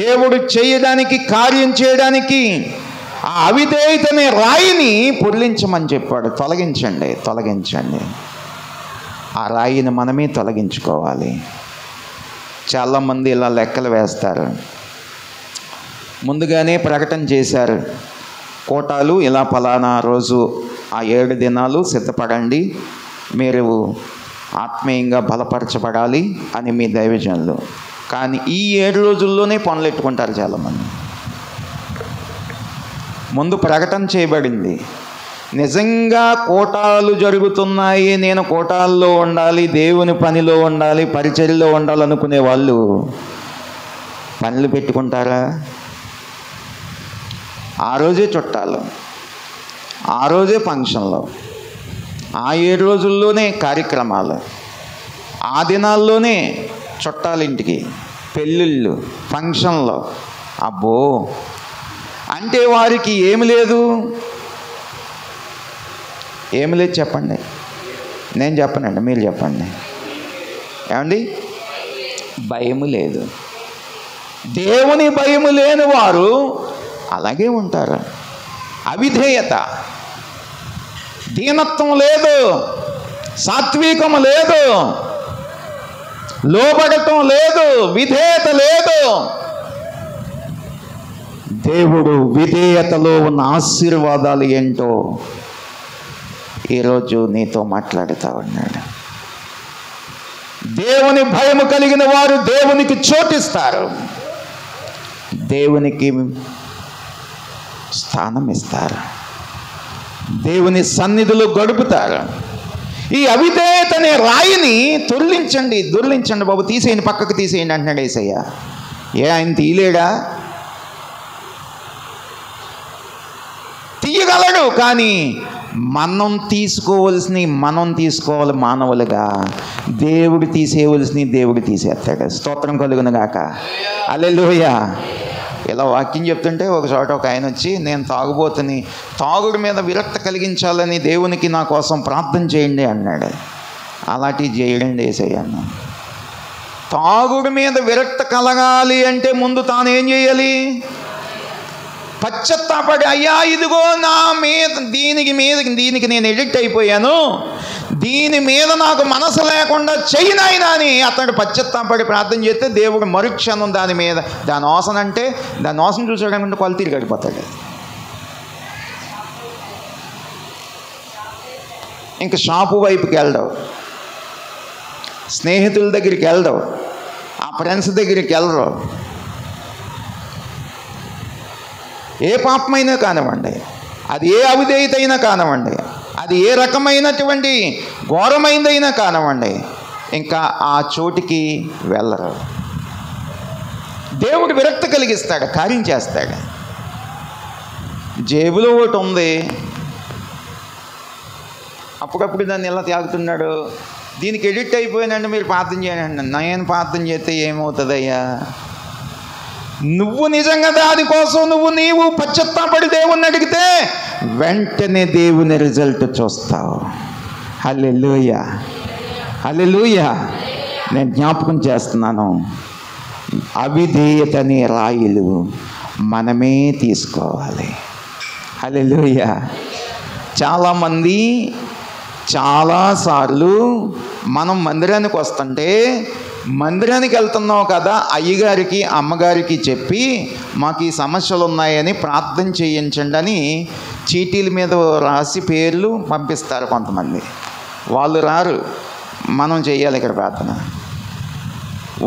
దేవుడు చేయడానికి, కార్యం చేయడానికి ఆ అవిధేయతనే రాయిని పొర్లించమని చెప్పాడు. తొలగించండి. ఆ రాయిని మనమే తొలగించుకోవాలి. చాలామంది ఇలా లెక్కలు వేస్తారు. ముందుగానే ప్రకటన చేశారు, కోటాలు ఇలా ఫలానా రోజు ఆ 7 దినాలు సిద్ధపడండి, మీరు ఆత్మీయంగా బలపరచబడాలి అని మీ దైవజనులు. కానీ ఈ 7 రోజుల్లోనే పనులు ఎట్టుకుంటారు చాలామంది. ముందు ప్రకటన చేయబడింది, నిజంగా కోటాలు జరుగుతున్నాయి, నేను కోటాల్లో ఉండాలి, దేవుని పనిలో ఉండాలి, పరిచర్యలో ఉండాలనుకునే వాళ్ళు పనులు పెట్టుకుంటారా? ఆ రోజే చుట్టాలు, ఆ రోజే ఫంక్షన్లు, ఆ 7 రోజుల్లోనే కార్యక్రమాలు, ఆ దినాల్లోనే చుట్టాలింటికి పెళ్ళిళ్ళు, ఫంక్షన్లు. అబ్బో, అంటే వారికి ఏమి లేదు చెప్పండి. నేను చెప్పనండి, మీరు చెప్పండి. ఏమండి? భయము లేదు. దేవుని భయము లేని వారు అలాగే ఉంటారు. అవిధేయత, దీనత్వం లేదు, సాత్వికము లేదు, లోబడటం లేదు, విధేయత లేదు. దేవుడు విధేయతలో ఉన్న ఆశీర్వాదాలు ఏంటో ఈరోజు నీతో మాట్లాడుతూ ఉన్నాడు. దేవుని భయము కలిగిన వారు దేవునికి చోటిస్తారు, దేవునికి స్థానం ఇస్తారు, దేవుని సన్నిధిలో గడుపుతారు. ఈ అవిధేయతనే రాయిని దొర్లించండి బాబు, తీసేయండి, పక్కకు తీసేయండి అంటున్నాడు యేసయ్య. ఆయన తీయలేడా? తీయగలడు. కానీ మనం తీసుకోవాలి మానవులుగా. దేవుడు తీసేయవలసినవి దేవుడు తీసేస్తాడు. స్తోత్రం కలుగును గాక. హల్లెలూయా. ఇలా వాక్యం చెప్తుంటే ఒక చోట ఒక ఆయన వచ్చి, నేను తాగుబోతుని, తాగుడు మీద విరక్తి కలిగించాలని దేవునికి నా కోసం ప్రార్థన చేయండి అన్నాడు. అలాంటివి చేయడండి యేసయ్య. తాగుడు మీద విరక్తి కలగాలి అంటే ముందు తాను ఏం చేయాలి? పశ్చాత్తాపడి, అయ్యా ఇదిగో నా మీద దీనికి నేను ఎడిక్ట్ అయిపోయాను, దీని మీద నాకు మనసు లేకుండా చెయ్యినాయినా అని అతడు పశ్చాత్తాపడి ప్రార్థన చేస్తే దేవుడు మరుక్షణం దాని వాసన చూసాడంటే కొలతీరు గడిపోతాడు. ఇంకా షాపు వైపుకి వెళ్ళడం, స్నేహితుల దగ్గరికి వెళ్ళడం, ఆ ఫ్రెండ్స్ దగ్గరికి వెళ్ళరు. ఏ పాపమైనా కానివ్వండి, అది ఏ అవిధేయత అయినా కానివ్వండి, అది ఏ రకమైనటువంటి ఘోరమైనదైనా కానివ్వండి, ఇంకా ఆ చోటికి వెళ్ళరు. దేవుడు విరక్తి కలిగిస్తాడు, కార్యం చేస్తాడు. జేబులో ఒకటి ఉంది, అప్పుడప్పుడు దాన్ని ఎలా తాగుతున్నాడు. దీనికి ఎడిక్ట్ అయిపోయినండి, మీరు ప్రార్థన చేయండి. నేను ప్రార్థన చేస్తే ఏమవుతుందయ్యా? నువ్వు నిజంగా దానికోసం నీవు పశ్చాత్తాపడి దేవుణ్ణి అడిగితే వెంటనే దేవుని రిజల్ట్ చూస్తావు. హల్లెలూయా, హల్లెలూయా. నేను జ్ఞాపకం చేస్తున్నాను, అవిధేయత అనే రాయిలు మనమే తీసుకోవాలి. హల్లెలూయా. చాలామంది చాలాసార్లు మనం మందిరానికి వస్తుంటే, మందిరానికి వెళ్తున్నావు కదా, అయ్యగారికి అమ్మగారికి చెప్పి మాకు ఈ సమస్యలు ఉన్నాయని ప్రార్థన చేయించండి అని చీటీల మీద రాసి పేర్లు పంపిస్తారు కొంతమంది. వాళ్ళు రారు, మనం చేయాలి ఇక్కడ ప్రార్థన.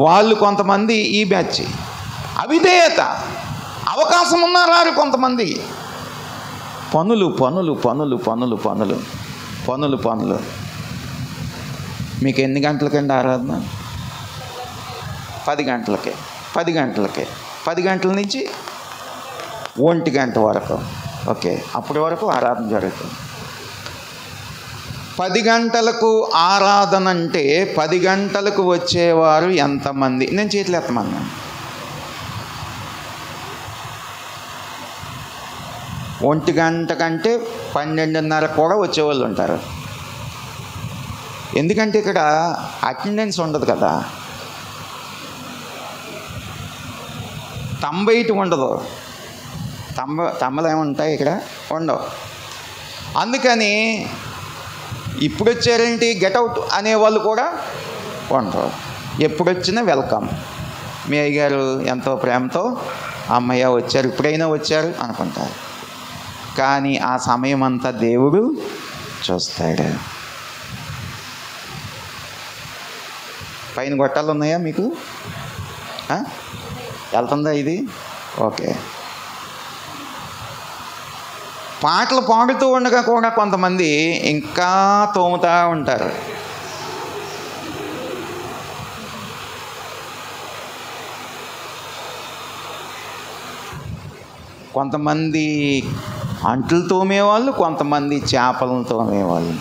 వాళ్ళు కొంతమంది ఈ బ్యాచ్ అవిధేయత, అవకాశం ఉన్నా రారు కొంతమంది. పనులు పనులు పనులు పనులు పనులు పనులు పనులు. మీకు ఎన్ని గంటలకండి ఆరాధన? 10 గంటలకే. 10 గంటలకే, 10 గంటల నుంచి 1 గంట వరకు. ఓకే, అప్పటి వరకు ఆరాధన జరుగుతుంది. 10 గంటలకు ఆరాధన అంటే 10 గంటలకు వచ్చేవారు ఎంతమంది? నేను చేతులు ఎత్తమన్నాను. 1 గంట కంటే 12:30 కూడా వచ్చేవాళ్ళు ఉంటారు. ఎందుకంటే ఇక్కడ అటెండెన్స్ ఉండదు కదా, తంబైటి ఉండదు. తమ్మలు ఏముంటాయి ఇక్కడ? ఉండవు. అందుకని ఇప్పుడు వచ్చారేంటి గెట్అవుట్ అనేవాళ్ళు కూడా ఉండరు. ఎప్పుడు వచ్చినా వెల్కమ్. మీ అయ్యగారు ఎంతో ప్రేమతో అమ్మయ్య వచ్చారు, ఇప్పుడైనా వచ్చారు అనుకుంటారు. కానీ ఆ సమయం అంతా దేవుడు చూస్తాడు. పైన గొట్టాలు ఉన్నాయా మీకు? వెళ్తుందా ఇది? ఓకే. పాటలు పాడుతూ ఉండగా కూడా కొంతమంది ఇంకా తోముతూ ఉంటారు. కొంతమంది అంట్లు తోమేవాళ్ళు, కొంతమంది చేపలను తోమేవాళ్ళు,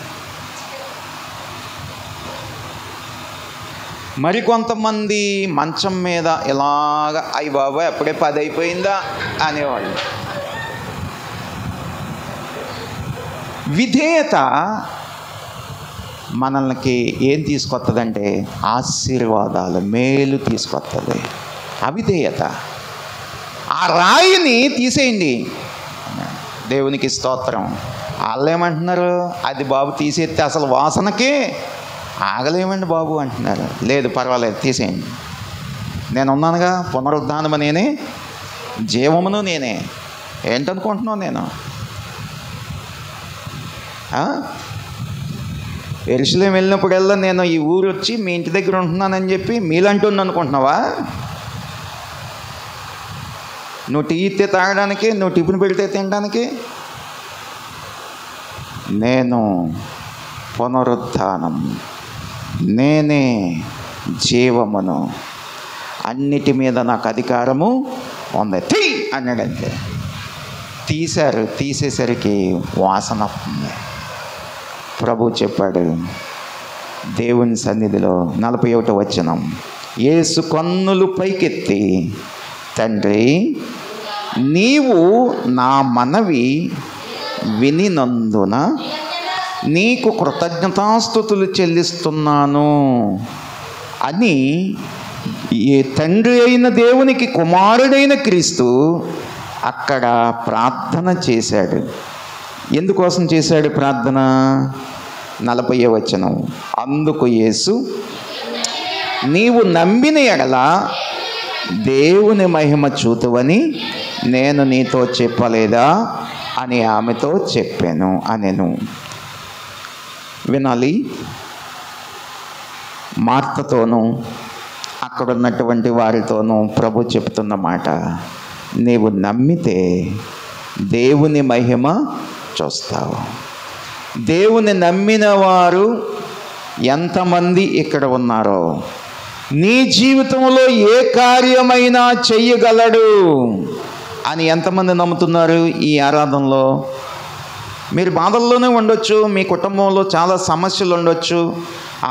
మరి కొంతమంది మంచం మీద ఇలాగా అయ్యి బాబాయ్ అప్పుడే 10 అయిపోయిందా అనేవాళ్ళు. విధేయత మనల్ని ఏం తీసుకొస్తుందంటే ఆశీర్వాదాలు, మేలు తీసుకొస్తుంది. అవిధేయత. ఆ రాయిని తీసేయండి, దేవునికి స్తోత్రం. వాళ్ళు ఏమంటున్నారు? అది బాబు తీసేస్తే అసలు వాసనకే ఆగలేమండి బాబు అంటున్నారు. లేదు పర్వాలేదు తీసేయండి, నేను ఉన్నానుగా, పునరుద్ధానము నేనే, జీవమును నేనే. ఏంటనుకుంటున్నావు? నేను యెరూషలేము వెళ్ళినప్పుడల్లా నేను ఈ ఊరు వచ్చి మీ ఇంటి దగ్గర ఉంటున్నానని చెప్పి మీలంటుంది అనుకుంటున్నావా? నువ్వు టీ ఇస్తే తాగడానికి, నువ్వు టిఫిన్ పెడితే తినడానికి. నేను పునరుద్ధానం, నేనే జీవమును, అన్నిటి మీద నాకు అధికారము ఉంది. తీ అన్నాడంతే. తీశారు. తీసేసరికి వాసన ఉంది. ప్రభు చెప్పాడు దేవుని సన్నిధిలో 41వ వచనం, యేసు కన్నులు పైకెత్తి, తండ్రి నీవు నా మనవి వినినందున నీకు కృతజ్ఞతాస్తుతులు చెల్లిస్తున్నాను అని ఏ తండ్రి అయిన దేవునికి కుమారుడైన క్రీస్తు అక్కడ ప్రార్థన చేశాడు. ఎందుకోసం చేశాడు ప్రార్థన? 40వ వచనం, అందుకు యేసు నీవు నమ్మిన ఎడల దేవుని మహిమ చూతువని నేను నీతో చెప్పలేదా అని ఆమెతో చెప్పాను అనెను. వినాలి. మార్తతోనూ అక్కడ ఉన్నటువంటి వారితోనూ ప్రభు చెప్తున్న మాట, నీవు నమ్మితే దేవుని మహిమ చూస్తావు. దేవుని నమ్మిన వారు ఎంతమంది ఇక్కడ ఉన్నారో, నీ జీవితంలో ఏ కార్యమైనా చెయ్యగలడు. అని ఎంతమంది నమ్ముతున్నారు? ఈ ఆరాధనలో మీరు బాధల్లోనే ఉండొచ్చు, మీ కుటుంబంలో చాలా సమస్యలు ఉండొచ్చు,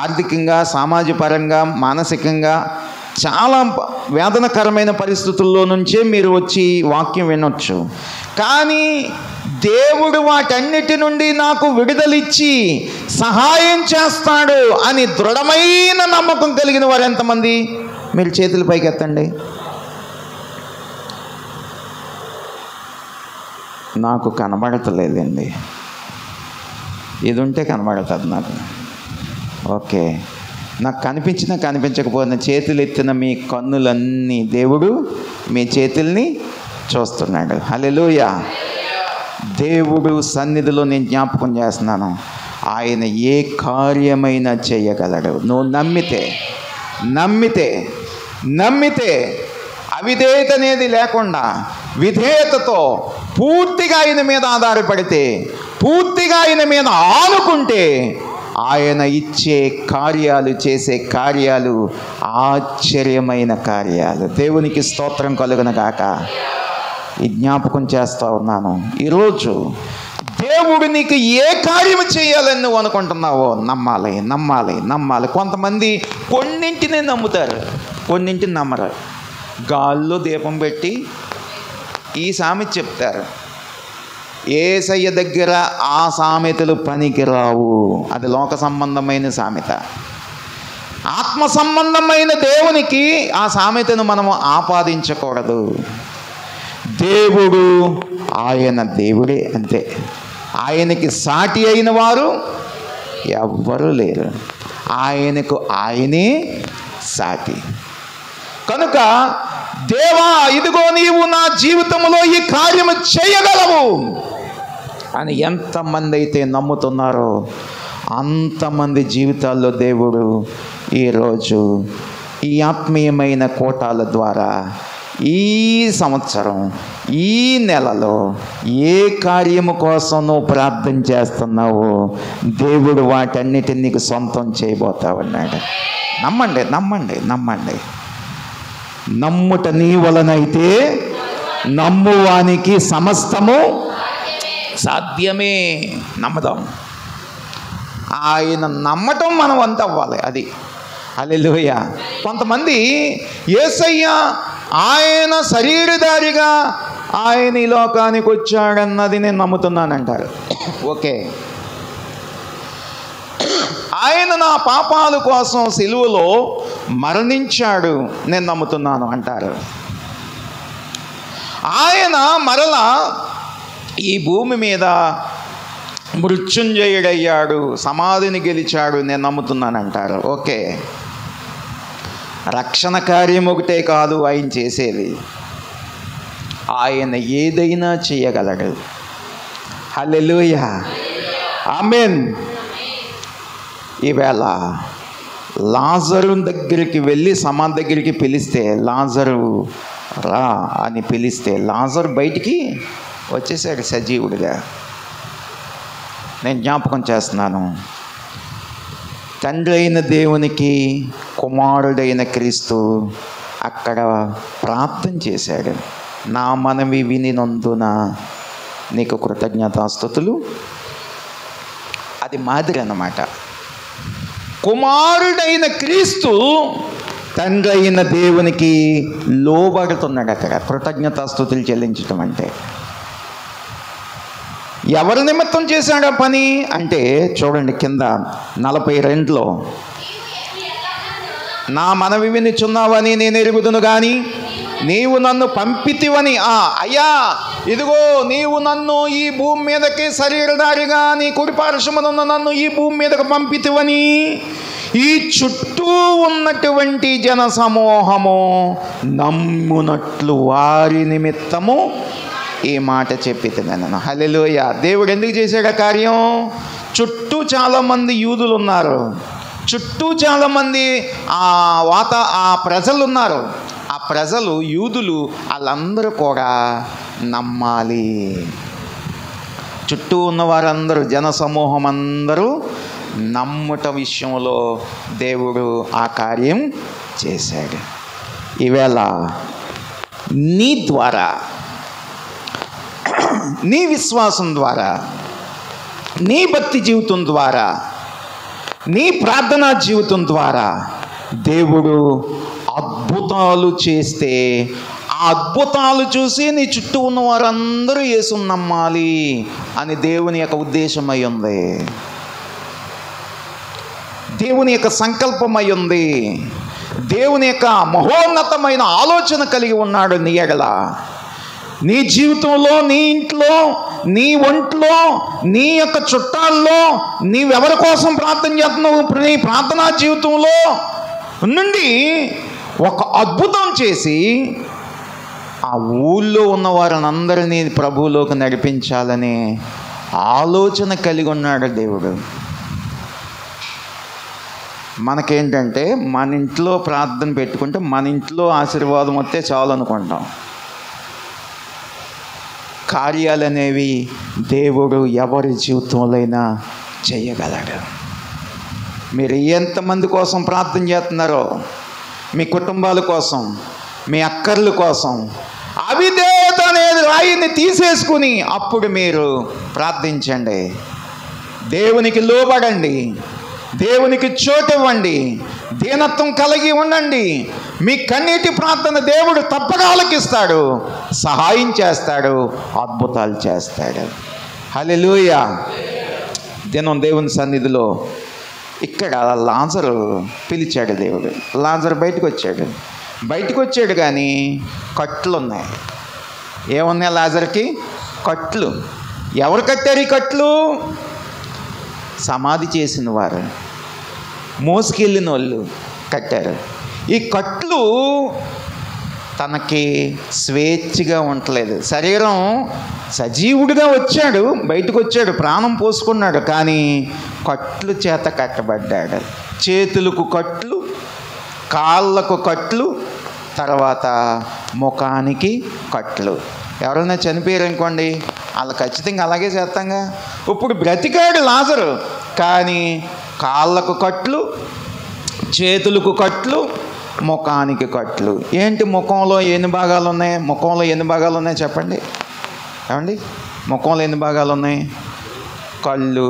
ఆర్థికంగా, సామాజిక పరంగా, మానసికంగా చాలా వేదనకరమైన పరిస్థితుల్లో నుంచే మీరు వచ్చి వాక్యం వినొచ్చు. కానీ దేవుడు వాటన్నిటి నుండి నాకు విడుదలిచ్చి సహాయం చేస్తాడు అని దృఢమైన నమ్మకం కలిగిన వారు ఎంతమంది? మీరు చేతుల పైకి ఎత్తండి. నాకు కనబడతలేదండి. ఇది ఉంటే కనబడుతుంది నాకు. ఓకే, నాకు కనిపించినా కనిపించకపోయినా చేతులు ఎత్తిన మీ కన్నులన్నీ దేవుడు మీ చేతుల్ని చూస్తున్నాడు. హల్లెలూయా. దేవుడు సన్నిధిలో నేను జ్ఞాపకం చేస్తున్నాను, ఆయన ఏ కార్యమైనా చేయగలడు. నువ్వు నమ్మితే అవిధేయత అనేది లేకుండా విధేయతతో పూర్తిగా ఆయన మీద ఆధారపడితే, పూర్తిగా ఆయన మీద ఆనుకుంటే, ఆయన ఇచ్చే కార్యాలు, చేసే కార్యాలు ఆశ్చర్యమైన కార్యాలు. దేవునికి స్తోత్రం కలుగును గాక. ఈ జ్ఞాపకం చేస్తూ ఉన్నాను. ఈరోజు దేవుడు నీకు ఏ కార్యం చేయాలని నువ్వు అనుకుంటున్నావో నమ్మాలి. కొంతమంది కొన్నింటిని నమ్ముతారు, కొన్నింటిని నమ్మరు. గాల్లో దీపం పెట్టి ఈ సామెత చెప్తారు, యేసయ్య దగ్గర ఆ సామెతలు పనికిరావు. అది లోక సంబంధమైన సామెత. ఆత్మ సంబంధమైన దేవునికి ఆ సామెతను మనము ఆపాదించకూడదు. దేవుడు ఆయన దేవుడే, అంతే. ఆయనకి సాటి అయిన వారు ఎవ్వరూ లేరు. ఆయనకు ఆయనే సాటి. కనుక దేవా, ఇదిగో నీవు నా జీవితంలో ఈ కార్యము చేయగలవు అని ఎంతమంది అయితే నమ్ముతున్నారో అంతమంది జీవితాల్లో దేవుడు ఈరోజు ఈ ఆత్మీయమైన కోటాల ద్వారా ఈ సంవత్సరం, ఈ నెలలో ఏ కార్యము కోసం నువ్వు ప్రార్థన చేస్తున్నావో దేవుడు వాటన్నిటిని నీకు సొంతం చేయబోతా ఉన్నాడు. నమ్మండి. నమ్ముట నీ వలనైతే నమ్మువానికి సమస్తము సాధ్యమే. నమ్ముదాం. ఆయన నమ్మటం మనం అంత అవ్వాలి. అది హల్లెలూయా. కొంతమంది యేసయ్య ఆయన శరీరధారిగా ఆయన ఈ లోకానికి వచ్చాడన్నది నేను నమ్ముతున్నానంటారు. ఓకే, ఆయన నా పాపాల కోసం సిలువలో మరణించాడు నేను నమ్ముతున్నాను అంటారు. ఆయన మరలా ఈ భూమి మీద మృత్యుంజయుడయ్యాడు, సమాధిని గెలిచాడు నేను నమ్ముతున్నాను అంటారు. ఓకే, రక్షణ కార్యం ఒకటే కాదు ఆయన చేసేది, ఆయన ఏదైనా చేయగలడు. హల్లెలూయా, ఆమేన్. ఈవేళ లాజరు దగ్గరికి వెళ్ళి సమాధి దగ్గరికి పిలిస్తే, లాజరు రా అని పిలిస్తే లాజరు బయటికి వచ్చేసాడు సజీవుడిగా. నేను జ్ఞాపకం చేస్తున్నాను, తండ్రి అయిన దేవునికి కుమారుడైన క్రీస్తు అక్కడ ప్రార్థన చేశాడు. నా మనవి వినినందున నీకు కృతజ్ఞతాస్తుతులు. అది మాదిరి అన్నమాట. కుమారుడైన క్రీస్తు తండ్రి అయిన దేవునికి లోబడుతున్నాడు. అక్కడ కృతజ్ఞతాస్తుతులు చెల్లించటం అంటే ఎవరి నిమిత్తం చేశాడు ఆ పని అంటే చూడండి, కింద 42లో నా మనవి వినుచున్నావని నేను ఎరుగుదును కానీ నీవు నన్ను పంపితివని. అయ్యా, ఇదిగో నీవు నన్ను ఈ భూమి మీదకి శరీరధారిగా నీ కుడిపార్శ్వమున నన్ను ఈ భూమి మీదకి పంపితివని ఈ చుట్టూ ఉన్నటువంటి జన సమూహము నమ్మునట్లు వారి నిమిత్తము ఈ మాట చెప్పితే నేను. హల్లెలూయా. దేవుడు ఎందుకు చేశాడు ఆ కార్యం? చుట్టూ చాలామంది యూదులు ఉన్నారు, చుట్టూ చాలామంది ఆ ప్రజలు ఉన్నారు. ఆ ప్రజలు యూదులు వాళ్ళందరూ కూడా నమ్మాలి. చుట్టూ ఉన్న వారందరూ, జన సమూహం అందరూ నమ్ముట విషయంలో దేవుడు ఆ కార్యం చేశాడు. ఈవేళ నీ ద్వారా నీ విశ్వాసం ద్వారా, నీ భక్తి జీవితం ద్వారా, నీ ప్రార్థనా జీవితం ద్వారా దేవుడు అద్భుతాలు చేస్తే ఆ అద్భుతాలు చూసి నీ చుట్టూ ఉన్న వారందరూ యేసుని నమ్మాలి అని దేవుని యొక్క ఉద్దేశం అయి ఉంది, దేవుని యొక్క సంకల్పమై ఉంది, దేవుని యొక్క మహోన్నతమైన ఆలోచన కలిగి ఉన్నాడు నీ ఎడల. నీ జీవితంలో, నీ ఇంట్లో, నీ ఒంట్లో, నీ యొక్క చుట్టాల్లో నీవెవరి కోసం ప్రార్థన చేస్తున్నావు, నీ ప్రార్థనా జీవితంలో నుండి ఒక అద్భుతం చేసి ఆ ఊళ్ళో ఉన్న వారిని అందరినీ ప్రభువులోకి నడిపించాలనే ఆలోచన కలిగి ఉన్నాడు దేవుడు. మనకేంటంటే మన ఇంట్లో ప్రార్థన పెట్టుకుంటే మన ఇంట్లో ఆశీర్వాదం వస్తే చాలు అనుకుంటాం. కార్యాలు అనేవి దేవుడు ఎవరి జీవితంలోనైనా చేయగలడు. మీరు ఎంతమంది కోసం ప్రార్థన చేస్తున్నారో, మీ కుటుంబాల కోసం, మీ అక్కర్ల కోసం, అవిధేయత అనేది రాయిని తీసేసుకుని అప్పుడు మీరు ప్రార్థించండి. దేవునికి లోబడండి, దేవునికి చోటు ఇవ్వండి, దీనత్వం కలిగి ఉండండి. మీ కన్నీటి ప్రార్థన దేవుడు తప్పగా ఆలకిస్తాడు, సహాయం చేస్తాడు, అద్భుతాలు చేస్తాడు. హల్లెలూయా. దినం దేవుని సన్నిధిలో ఇక్కడ లాజరు పిలిచాడు దేవుడు. లాజరు బయటకు వచ్చాడు కానీ కట్లు ఉన్నాయి. ఏమున్నాయి లాజర్కి? కట్లు. ఎవరు కట్టారు ఈ కట్లు? సమాధి చేసిన వారు, మోసుకెళ్ళిన వాళ్ళు కట్టారు. ఈ కట్లు తనకి స్వేచ్ఛగా ఉండలేదు. శరీరం సజీవుడిగా వచ్చాడు, బయటకు వచ్చాడు, ప్రాణం పోసుకున్నాడు, కానీ కట్లు చేత కట్టబడ్డాడు. చేతులకు కట్లు, కాళ్ళకు కట్లు, తర్వాత ముఖానికి కట్లు. ఎవరైనా చనిపోయారు అనుకోండి, వాళ్ళు ఖచ్చితంగా అలాగే చేస్తాంగా. ఇప్పుడు బ్రతికాడు లాజరు, కానీ కాళ్ళకు కట్లు, చేతులకు కట్లు, ముఖానికి కట్లు. ఏంటి ముఖంలో ఎన్ని భాగాలు ఉన్నాయి? ముఖంలో ఎన్ని భాగాలు ఉన్నాయి చెప్పండి. ఏమండి, ముఖంలో ఎన్ని భాగాలు ఉన్నాయి? కళ్ళు,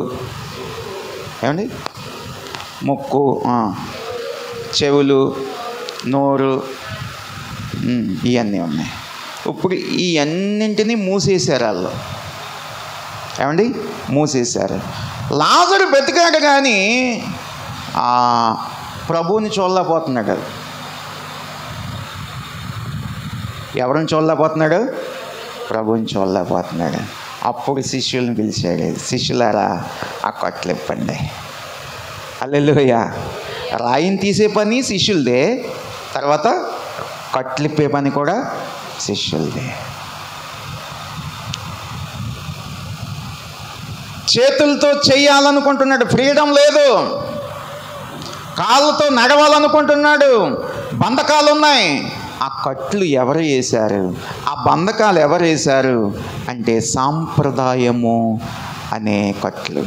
ఏమండి, ముక్కు, చెవులు, నోరు, ఇవన్నీ ఉన్నాయి. ఇప్పుడు ఈ అన్నింటినీ మూసేశారు వాళ్ళు. ఏమండి, మూసేశారు. లాజరు బ్రతికాడు కానీ ప్రభువుని చూడలేకపోతున్నాడు. ఎవరిని చూడలేకపోతున్నాడు? ప్రభువుని చూడలేకపోతున్నాడు. అప్పుడు శిష్యులను పిలిచాడు. శిష్యులారా, ఆ కట్లు ఇప్పండి. హల్లెలూయా. రాయిని తీసే పని శిష్యులదే, తర్వాత కట్లు ఇప్పే పని కూడా శిష్యులదే. చేతులతో చేయాలనుకుంటున్నాడు, ఫ్రీడమ్ లేదు. కాళ్ళతో నడవాలనుకుంటున్నాడు, బంధకాలు ఉన్నాయి. ఆ కట్లు ఎవరు వేశారు? ఆ బంధకాలు ఎవరు వేశారు అంటే సాంప్రదాయము అనే కట్లు.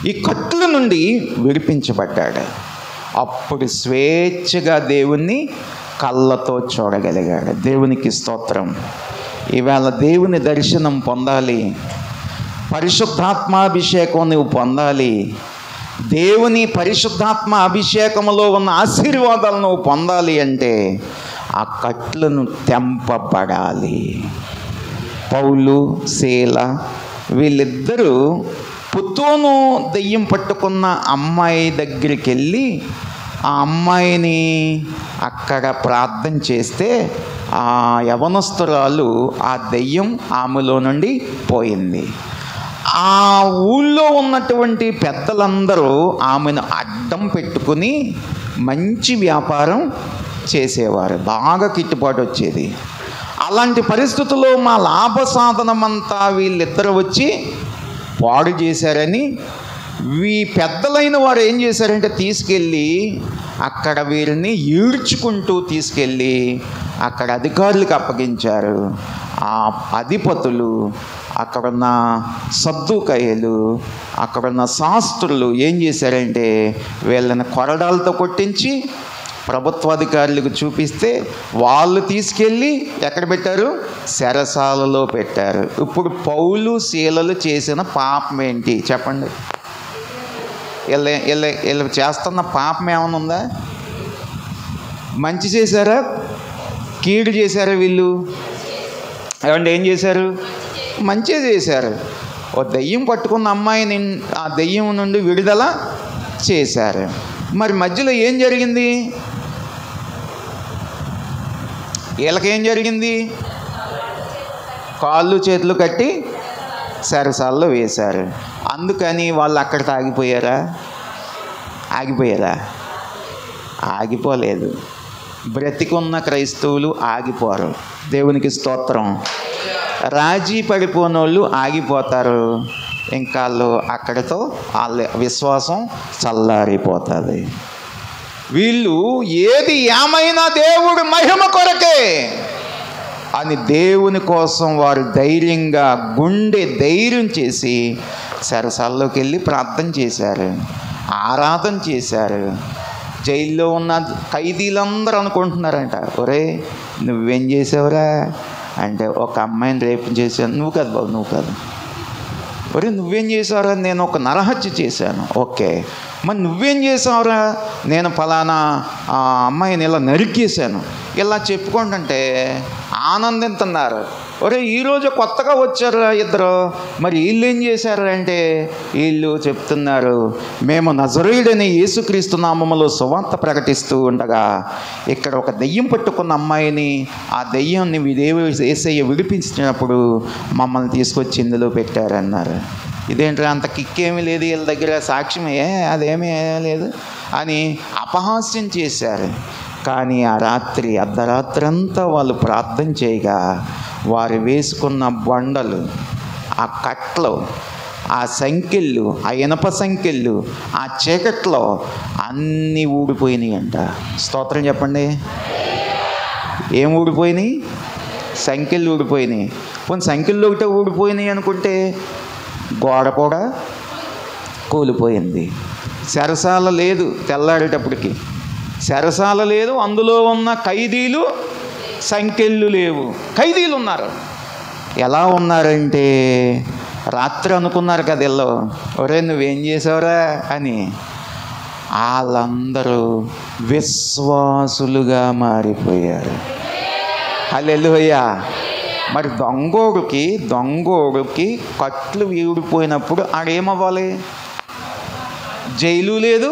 ఈ కట్ల నుండి విడిపించబడ్డాడు. అప్పుడు స్వేచ్ఛగా దేవుణ్ణి కళ్ళతో చూడగలిగాడు. దేవునికి స్తోత్రం. ఇవాళ దేవుని దర్శనం పొందాలి, పరిశుద్ధాత్మాభిషేకం నువ్వు పొందాలి, దేవుని పరిశుద్ధాత్మ అభిషేకంలో ఉన్న ఆశీర్వాదాలు నువ్వు పొందాలి అంటే ఆ కట్లను తెంపబడాలి. పౌలు, శీల వీళ్ళిద్దరూ పుత్తోను దెయ్యం పట్టుకున్న అమ్మాయి దగ్గరికి వెళ్ళి ఆ అమ్మాయిని అక్కడ ప్రార్థన చేస్తే ఆ యవనస్తురాలు, ఆ దెయ్యం ఆమెలో నుండి పోయింది. ఆ ఊళ్ళో ఉన్నటువంటి పెద్దలందరూ ఆమెను అడ్డం పెట్టుకుని మంచి వ్యాపారం చేసేవారు, బాగా గిట్టుబాటు వచ్చేది. అలాంటి పరిస్థితుల్లో మా లాభ సాధనమంతా వీళ్ళిద్దరు వచ్చి పాడు చేశారని పెద్దలైన వారు ఏం చేశారంటే తీసుకెళ్ళి అక్కడ వీరిని ఈడ్చుకుంటూ తీసుకెళ్ళి అక్కడ అధికారులకు అప్పగించారు. ఆ అధిపతులు, అక్కడున్న సద్దూకయ్యలు, అక్కడున్న శాస్త్రులు ఏం చేశారంటే వీళ్ళని కొరడాలతో కొట్టించి ప్రభుత్వాధికారులకు చూపిస్తే వాళ్ళు తీసుకెళ్ళి ఎక్కడ పెట్టారు? చెరసాలలో పెట్టారు. ఇప్పుడు పౌలు శీలలు చేసిన పాపం ఏంటి చెప్పండి? వీళ్ళు చేస్తున్న పాపం ఏమైనా ఉందా? మంచి చేశారా, కీడు చేశారా? వీళ్ళు ఏమంటే ఏం చేశారు? మంచి చేశారు. ఓ దెయ్యం పట్టుకున్న అమ్మాయిని ఆ దెయ్యం నుండి విడుదల చేశారు. మరి మధ్యలో ఏం జరిగింది? వీళ్ళకేం జరిగింది? కాళ్ళు చేతులు కట్టి చెరసాల్లో వేశారు. అందుకని వాళ్ళు అక్కడ ఆగిపోయారా? ఆగిపోలేదు. బ్రతికున్న క్రైస్తవులు ఆగిపోరు. దేవునికి స్తోత్రం. రాజీ పడిపోయినోళ్ళు ఆగిపోతారు. ఇంకా అక్కడితో వాళ్ళ విశ్వాసం చల్లారిపోతుంది. వీళ్ళు ఏది ఏమైనా దేవుడు మహిమ కొరకే అని దేవుని కోసం వారు ధైర్యంగా గుండె ధైర్యం చేసి చెరసాల్లోకి వెళ్ళి ప్రార్థన చేశారు, ఆరాధన చేశారు. జైల్లో ఉన్న ఖైదీలందరూ అనుకుంటున్నారంట, ఒరే నువ్వేం చేసావురా అంటే, ఒక అమ్మాయిని రేపు చేశాను. నువ్వు కాదు బాబు, నువ్వు కాదు. ఒరే నువ్వేం చేసావురా? నేను ఒక నరహత్య చేశాను. ఓకే, మరి నువ్వేం చేసావురా? నేను ఫలానా అమ్మాయిని ఇలా నరికేశాను. ఇలా చెప్పుకుంటుంటే ఆనందిస్తున్నారు. ఒరే ఈరోజు కొత్తగా వచ్చారు ఇద్దరు, మరి వీళ్ళు ఏం చేశారు అంటే, వీళ్ళు చెప్తున్నారు, మేము నజరేయుడైన యేసుక్రీస్తు నామములో సువార్త ప్రకటిస్తూ ఉండగా ఇక్కడ ఒక దెయ్యం పట్టుకున్న అమ్మాయిని, ఆ దెయ్యాన్ని యేసయ్య విడిపించినప్పుడు మమ్మల్ని తీసుకొచ్చి ఇందులో పెట్టారన్నారు. ఇదేంటి అంత కిక్కేమీ లేదు వీళ్ళ దగ్గర, సాక్ష్యమే అదేమీ లేదు అని అపహాస్యం చేశారు. కానీ ఆ రాత్రి అర్ధరాత్రి అంతా వాళ్ళు ప్రార్థన చేయగా వారు వేసుకున్న బండలు, ఆ కట్లు, ఆ సంకెళ్ళు, ఆ ఇనప సంకెళ్ళు ఆ చీకట్లో అన్నీ ఊడిపోయినాయి అంట. స్తోత్రం చెప్పండి. ఏం ఊడిపోయినాయి? సంకెళ్ళు ఊడిపోయినాయి. పోనీ సంకెళ్ళు ఒకటే ఊడిపోయినాయి అనుకుంటే గోడ కూడా కూలిపోయింది. చెరసాల లేదు, తెల్లాడేటప్పటికి చెరసాల లేదు, అందులో ఉన్న ఖైదీలు సంకెళ్ళు లేవు. ఖైదీలు ఉన్నారు. ఎలా ఉన్నారంటే, రాత్రి అనుకున్నారు కదా వీళ్ళు, ఒరే నువ్వేం చేసావురా అని. వాళ్ళందరూ విశ్వాసులుగా మారిపోయారు. హల్లెలూయా. మరి దొంగోడికి కట్లు వీడిపోయినప్పుడు ఆడేమవ్వాలి? జైలు లేదు,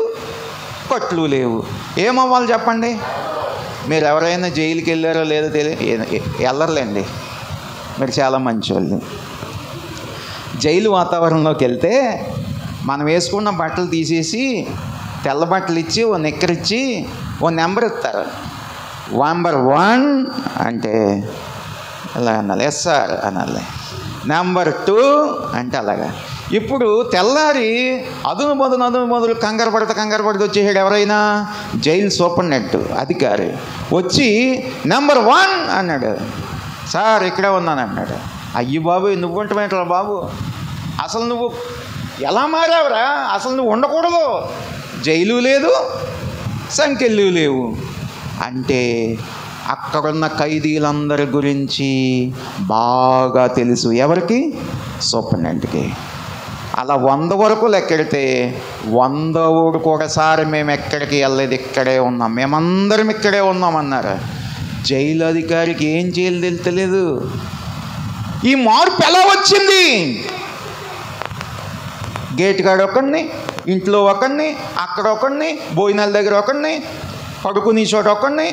కట్లు లేవు, ఏమవ్వాలి చెప్పండి? మీరు ఎవరైనా జైలుకి వెళ్ళారో లేదో వెళ్ళరులేండి, మీరు చాలా మంచివాళ్ళు. జైలు వాతావరణంలోకి వెళ్తే మనం వేసుకున్న బట్టలు తీసేసి తెల్ల బట్టలు ఇచ్చి ఓ నిక్కరిచ్చి ఓ నెంబర్ ఇస్తారు. నెంబర్ 1 అంటే ఇలా అనాలి, ఎస్ సార్ అనాలి. నెంబర్ 2 అంటే అలాగా. ఇప్పుడు తెల్లారి అదును మొదలు కంగారు పడితే వచ్చేసాడు ఎవరైనా, జైలు సూపరింటెండెంట్ అధికారి వచ్చి నెంబర్ 1 అన్నాడు. సార్ ఇక్కడే ఉన్నాను అన్నాడు. అయ్యి బాబు నువ్వు ఉంటామేంట్రా బాబు, అసలు నువ్వు ఎలా మారావురా? అసలు నువ్వు ఉండకూడదు, జైలు లేదు, సంకెళ్ళు లేవు అంటే అక్కడున్న ఖైదీలందరి గురించి బాగా తెలుసు. ఎవరికి? సూపరింటెండెంట్కి. అలా 100 వరకు లెక్కెడితే 100 కూడా సార్ మేము ఎక్కడికి వెళ్ళలేదు, ఇక్కడే ఉన్నాం, మేమందరం ఇక్కడే ఉన్నామన్నారు. జైలు అధికారికి ఏం చేయాలి తెలియలేదు. ఈ మార్పు ఎలా వచ్చింది? గేట్ కాడ ఒకడిని, ఇంట్లో ఒకడిని, అక్కడ ఒకడిని, భోజనాల దగ్గర ఒకడిని, పడుకునే చోట ఒకడిని,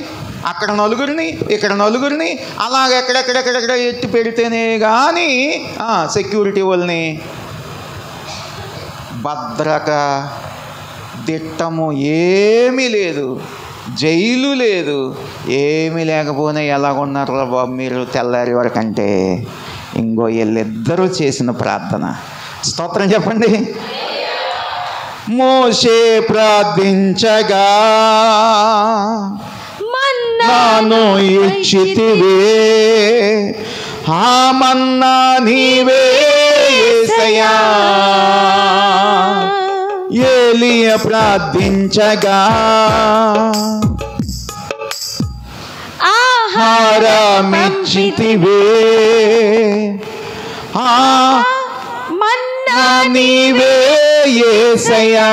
అక్కడ నలుగురిని, ఇక్కడ నలుగురిని, అలాగ ఎక్కడెక్కడెక్కడెక్కడ ఎత్తి పెడితేనే కానీ సెక్యూరిటీ వాళ్ళని భద్రగా దిట్టము ఏమీ లేదు, జైలు లేదు, ఏమీ లేకపోయినా ఎలాగున్నారు బాబు మీరు తెల్లారి వరకు అంటే, ఇంకో వీళ్ళిద్దరూ చేసిన ప్రార్థన. స్తోత్రం చెప్పండి. మోషే ప్రార్థించగా మన్నాను ఇచ్చితివే, ఆ మన్నా నీవే యేసయ్యా. ఏలియా ప్రార్థించగా ఆహారమిచ్చితివే, మన్నా నీవే యేసయ్యా,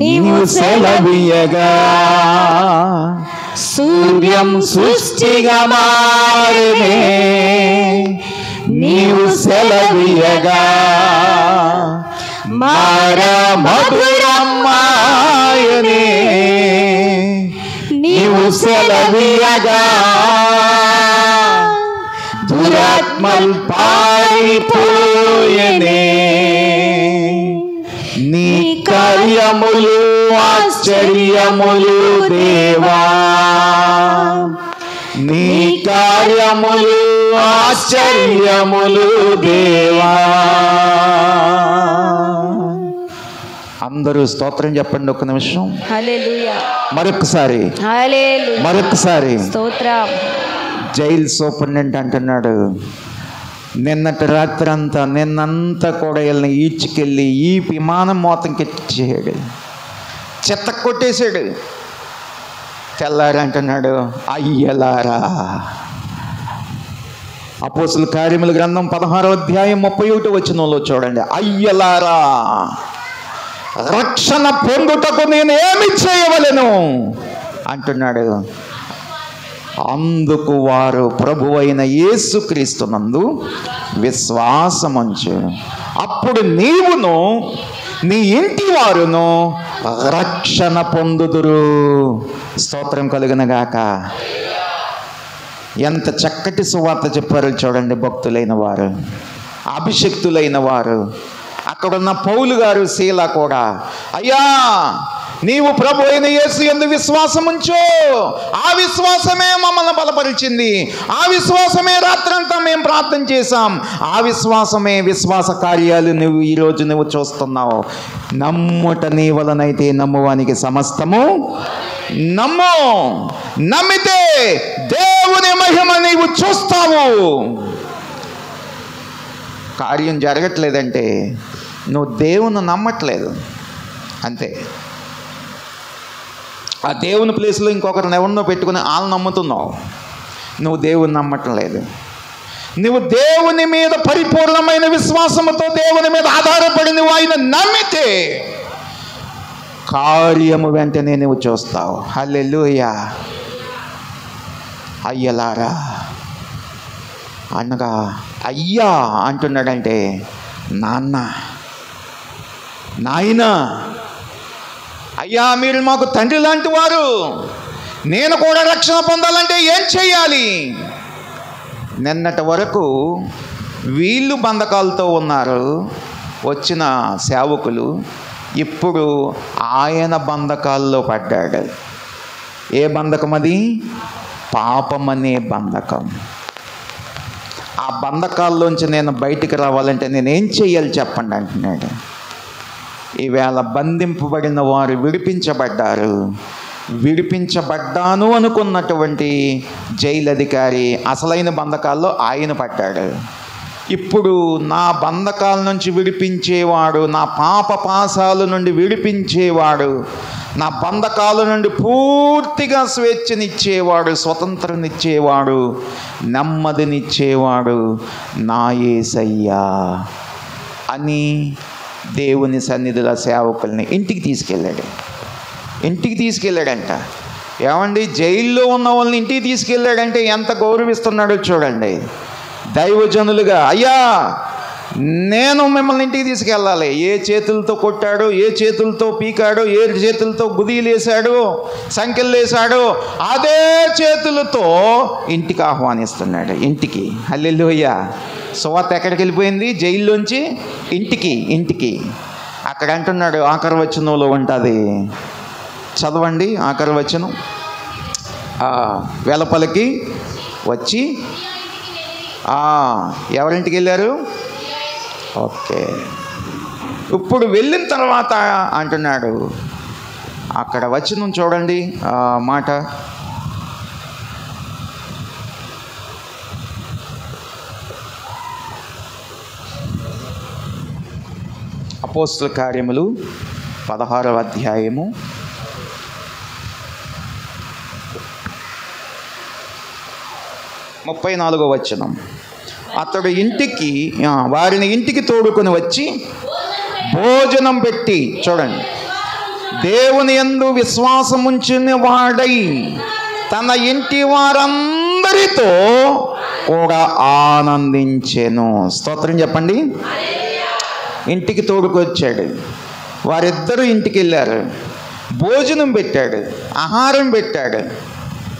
నీవు సెలవీయగా సూర్యం సృష్టిగా మారెనే, నీవు సెలవీయగా మార మధురమ్మాయనే, నీవు సెలవీయగా దురాత్మల్ పారిపోయనే. నీ కార్యములు ఆశ్చర్యములు దేవా, నీ కార్యములు ఆశ్చర్యములు దేవా. అందరూ స్తోత్రం చెప్పండి ఒక్క నిమిషం. హల్లెలూయా. మరొకసారి హల్లెలూయా. మరొకసారి స్తోత్రం. జైలు సూపరింటెండెంట్ అంటున్నాడు, నిన్నటి రాత్రి అంతా నిన్నంతా కూడా వీళ్ళని ఈడ్చుకెళ్ళి ఈ విమానం మోతంకి ఎట్టేసాడు, చెత్త కొట్టేశాడు. తెల్లారి అంటున్నాడు, అయ్యలారా. అపోస్తుల కార్యముల గ్రంథం 16వ అధ్యాయం 31వ వచనంలో చూడండి, అయ్యలారా, రక్షణ పొందుటకు నేను ఏమి చేయవలెను అంటున్నాడు. అందుకు వారు ప్రభువైన యేసుక్రీస్తునందు విశ్వాసముంచు, అప్పుడు నీవును నీ ఇంటి వారును రక్షణ పొందుదురు. స్తోత్రం కలుగునగాక. ఎంత చక్కటి సువార్త చెప్పారో చూడండి భక్తులైన వారు, అభిషక్తులైన వారు. అక్కడున్న పౌలు గారు, శీల కూడా, అయ్యా నీవు ప్రభు అయిన యేసు యందు విశ్వాసముంచు, ఆ విశ్వాసమే మమ్మల్ని బలపరిచింది, ఆ విశ్వాసమే రాత్రంతా మేము ప్రార్థన చేశాం, ఆ విశ్వాసమే విశ్వాస కార్యాలు నువ్వు ఈరోజు నువ్వు చూస్తున్నావు. నమ్ముట నీ వలనైతే నమ్మువానికి సమస్తము నమ్ము, నమ్మితే దేవుని మహిమ నీవు చూస్తావు. కార్యం జరగట్లేదంటే నువ్వు దేవుని నమ్మట్లేదు అంతే. ఆ దేవుని ప్లేస్లో ఇంకొకరిని ఎవరినో పెట్టుకుని వాళ్ళని నమ్ముతున్నావు, నువ్వు దేవుని నమ్మటం లేదు. నువ్వు దేవుని మీద పరిపూర్ణమైన విశ్వాసముతో దేవుని మీద ఆధారపడి నువ్వు ఆయన నమ్మితే కార్యము వెంటనే నువ్వు చూస్తావు. హల్లెలూయా. అయ్యలారా అనగా అయ్యా అంటున్నాడంటే నాన్న, నాయనా, అయ్యా మీరు మాకు తండ్రి లాంటి వారు, నేను కూడా రక్షణ పొందాలంటే ఏం చేయాలి? నిన్నటి వరకు వీళ్ళు బంధకాలతో ఉన్నారు వచ్చిన సేవకులు, ఇప్పుడు ఆయన బంధకాల్లో పడ్డాడు. ఏ బంధకం అది? పాపం అనే బంధకం. ఆ బంధకాల్లోంచి నేను బయటికి రావాలంటే నేనేం చేయాలి చెప్పండి అంటున్నాడు. ఈవేళ బంధింపబడిన వారు విడిపించబడ్డారు. విడిపించబడ్డాను అనుకున్నటువంటి జైలు అధికారి అసలైన బంధకాల్లో ఆయన పడ్డాడు. ఇప్పుడు నా బంధకాల నుంచి విడిపించేవాడు, నా పాప పాశాల నుండి విడిపించేవాడు, నా బంధకాల నుండి పూర్తిగా స్వేచ్ఛనిచ్చేవాడు, స్వతంత్రనిచ్చేవాడు, నెమ్మదినిచ్చేవాడు నా యేసయ్యా అని దేవుని సన్నిధిలో సేవకుల్ని ఇంటికి తీసుకెళ్ళాడంట. ఏమండి, జైల్లో ఉన్న వాళ్ళని ఇంటికి తీసుకెళ్ళాడంటే ఎంత గౌరవిస్తున్నాడో చూడండి. దైవజనులుగా అయ్యా నేను మిమ్మల్ని ఇంటికి తీసుకెళ్ళాలి. ఏ చేతులతో కొట్టాడో, ఏ చేతులతో పీకాడో, ఏ చేతులతో గుదీలేశాడో, సంకెళ్ళేశాడో అదే చేతులతో ఇంటికి ఆహ్వానిస్తున్నాడు. ఇంటికి. హల్లెలూయా. సువార్త ఎక్కడికి వెళ్ళిపోయింది? జైల్లోంచి ఇంటికి. అక్కడ అంటున్నాడు, ఆఖరి వచనంలో ఉంటుంది, చదవండి ఆఖరి వచనం. వెలపలకి వచ్చి ఎవరింటికి వెళ్ళారు? ఓకే. ఇప్పుడు వెళ్ళిన తర్వాత అంటున్నాడు, అక్కడ వచనం చూడండి మాట. అపోస్తల కార్యములు 16వ అధ్యాయము 34వ వచనం. అతడు వారిని ఇంటికి తోడుకొని వచ్చి భోజనం పెట్టి, చూడండి, దేవుని యందు విశ్వాసముంచిన వాడై తన ఇంటి వారందరితో కూడా ఆనందించెను. స్తోత్రం చెప్పండి. ఇంటికి తోడుకొచ్చాడు, వారిద్దరూ ఇంటికి వెళ్ళారు, భోజనం పెట్టాడు, ఆహారం పెట్టాడు.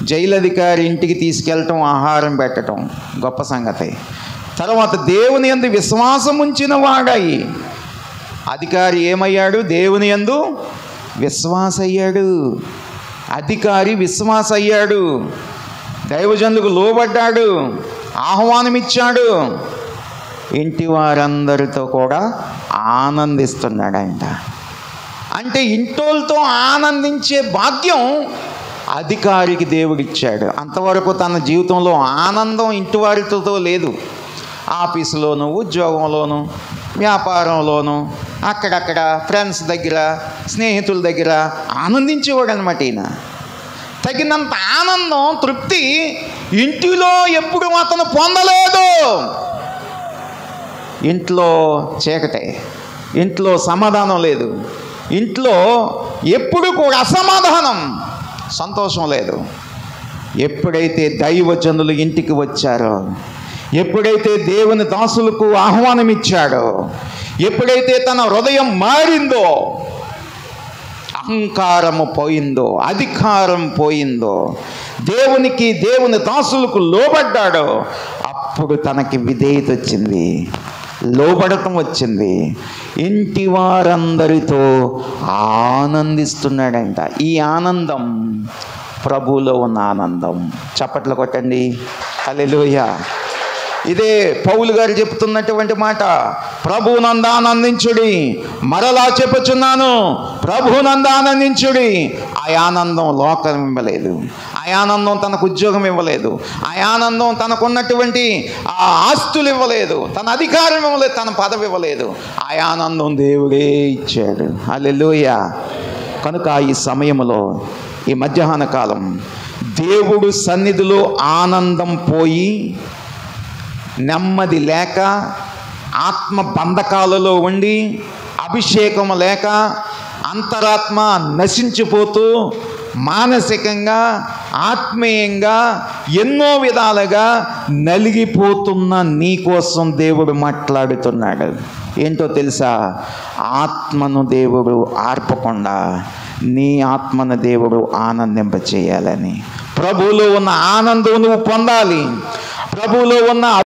జైలు అధికారి ఇంటికి తీసుకెళ్ళటం, ఆహారం పెట్టడం గొప్ప సంగతి. తర్వాత దేవుని యందు విశ్వాసం ఉంచిన వాడాయి. అధికారి ఏమయ్యాడు? దేవుని యందు విశ్వాస అయ్యాడు. అధికారి విశ్వాస అయ్యాడు, దైవజనులకు లోబడ్డాడు, ఆహ్వానం ఇచ్చాడు. ఇంటి వారందరితో కూడా ఆనందిస్తున్నాడంట. అంటే ఇంటోళ్ళతో ఆనందించే భాగ్యం అధికారికి దేవుడిచ్చాడు. అంతవరకు తన జీవితంలో ఆనందం ఇంటి వారితో లేదు. ఆఫీసులోను, ఉద్యోగంలోను, వ్యాపారంలోను, అక్కడక్కడ ఫ్రెండ్స్ దగ్గర, స్నేహితుల దగ్గర ఆనందించేవాడు అనమాట. ఈయన తగినంత ఆనందం, తృప్తి ఇంటిలో ఎప్పుడు అతను పొందలేదు. ఇంట్లో చీకటే, ఇంట్లో సమాధానం లేదు, ఇంట్లో ఎప్పుడు కూడా అసమాధానం, సంతోషం లేదు. ఎప్పుడైతే దైవజనులు ఇంటికి వచ్చారో, ఎప్పుడైతే దేవుని దాసులకు ఆహ్వానం ఇచ్చాడో, ఎప్పుడైతే తన హృదయం మారిందో, అహంకారము పోయిందో, అధికారం పోయిందో, దేవునికి, దేవుని దాసులకు లోబడ్డాడో, అప్పుడు తనకి విధేయత వచ్చింది, లోబడటం వచ్చింది. ఇంటి వారందరితో ఆనందిస్తున్నాడంట. ఈ ఆనందం ప్రభువులో ఉన్న ఆనందం. చప్పట్లు కొట్టండి, హల్లెలూయా. ఇదే పౌలు గారు చెప్తున్నటువంటి మాట. ప్రభువునందు ఆనందించుడి. మరలా చెప్పుచున్నాను, ప్రభువునందు ఆనందించుడి. ఆ ఆనందం లోకం ఇవ్వలేదు, ఆ ఆనందం తనకు ఉద్యోగం ఇవ్వలేదు, ఆ ఆనందం తనకున్నటువంటి ఆ ఆస్తులు ఇవ్వలేదు, తన అధికారం ఇవ్వలేదు, తన పదవి ఇవ్వలేదు. ఆ ఆనందం దేవుడే ఇచ్చాడు. హల్లెలూయా. కనుక ఈ సమయంలో, ఈ మధ్యాహ్న కాలం, దేవుడు సన్నిధిలో ఆనందం పోయి, నెమ్మది లేక, ఆత్మ బంధకాలలో ఉండి, అభిషేకం లేక, అంతరాత్మ నశించిపోతూ, మానసికంగా, ఆత్మీయంగా ఎన్నో విధాలుగా నలిగిపోతున్న నీ కోసం దేవుడు మాట్లాడుతున్నాడు. ఏంటో తెలుసా? ఆత్మను దేవుడు ఆర్పకుండా నీ ఆత్మను దేవుడు ఆనందింపచేయాలని. ప్రభువులో ఉన్న ఆనందం నువ్వు పొందాలి. ప్రభువులో ఉన్న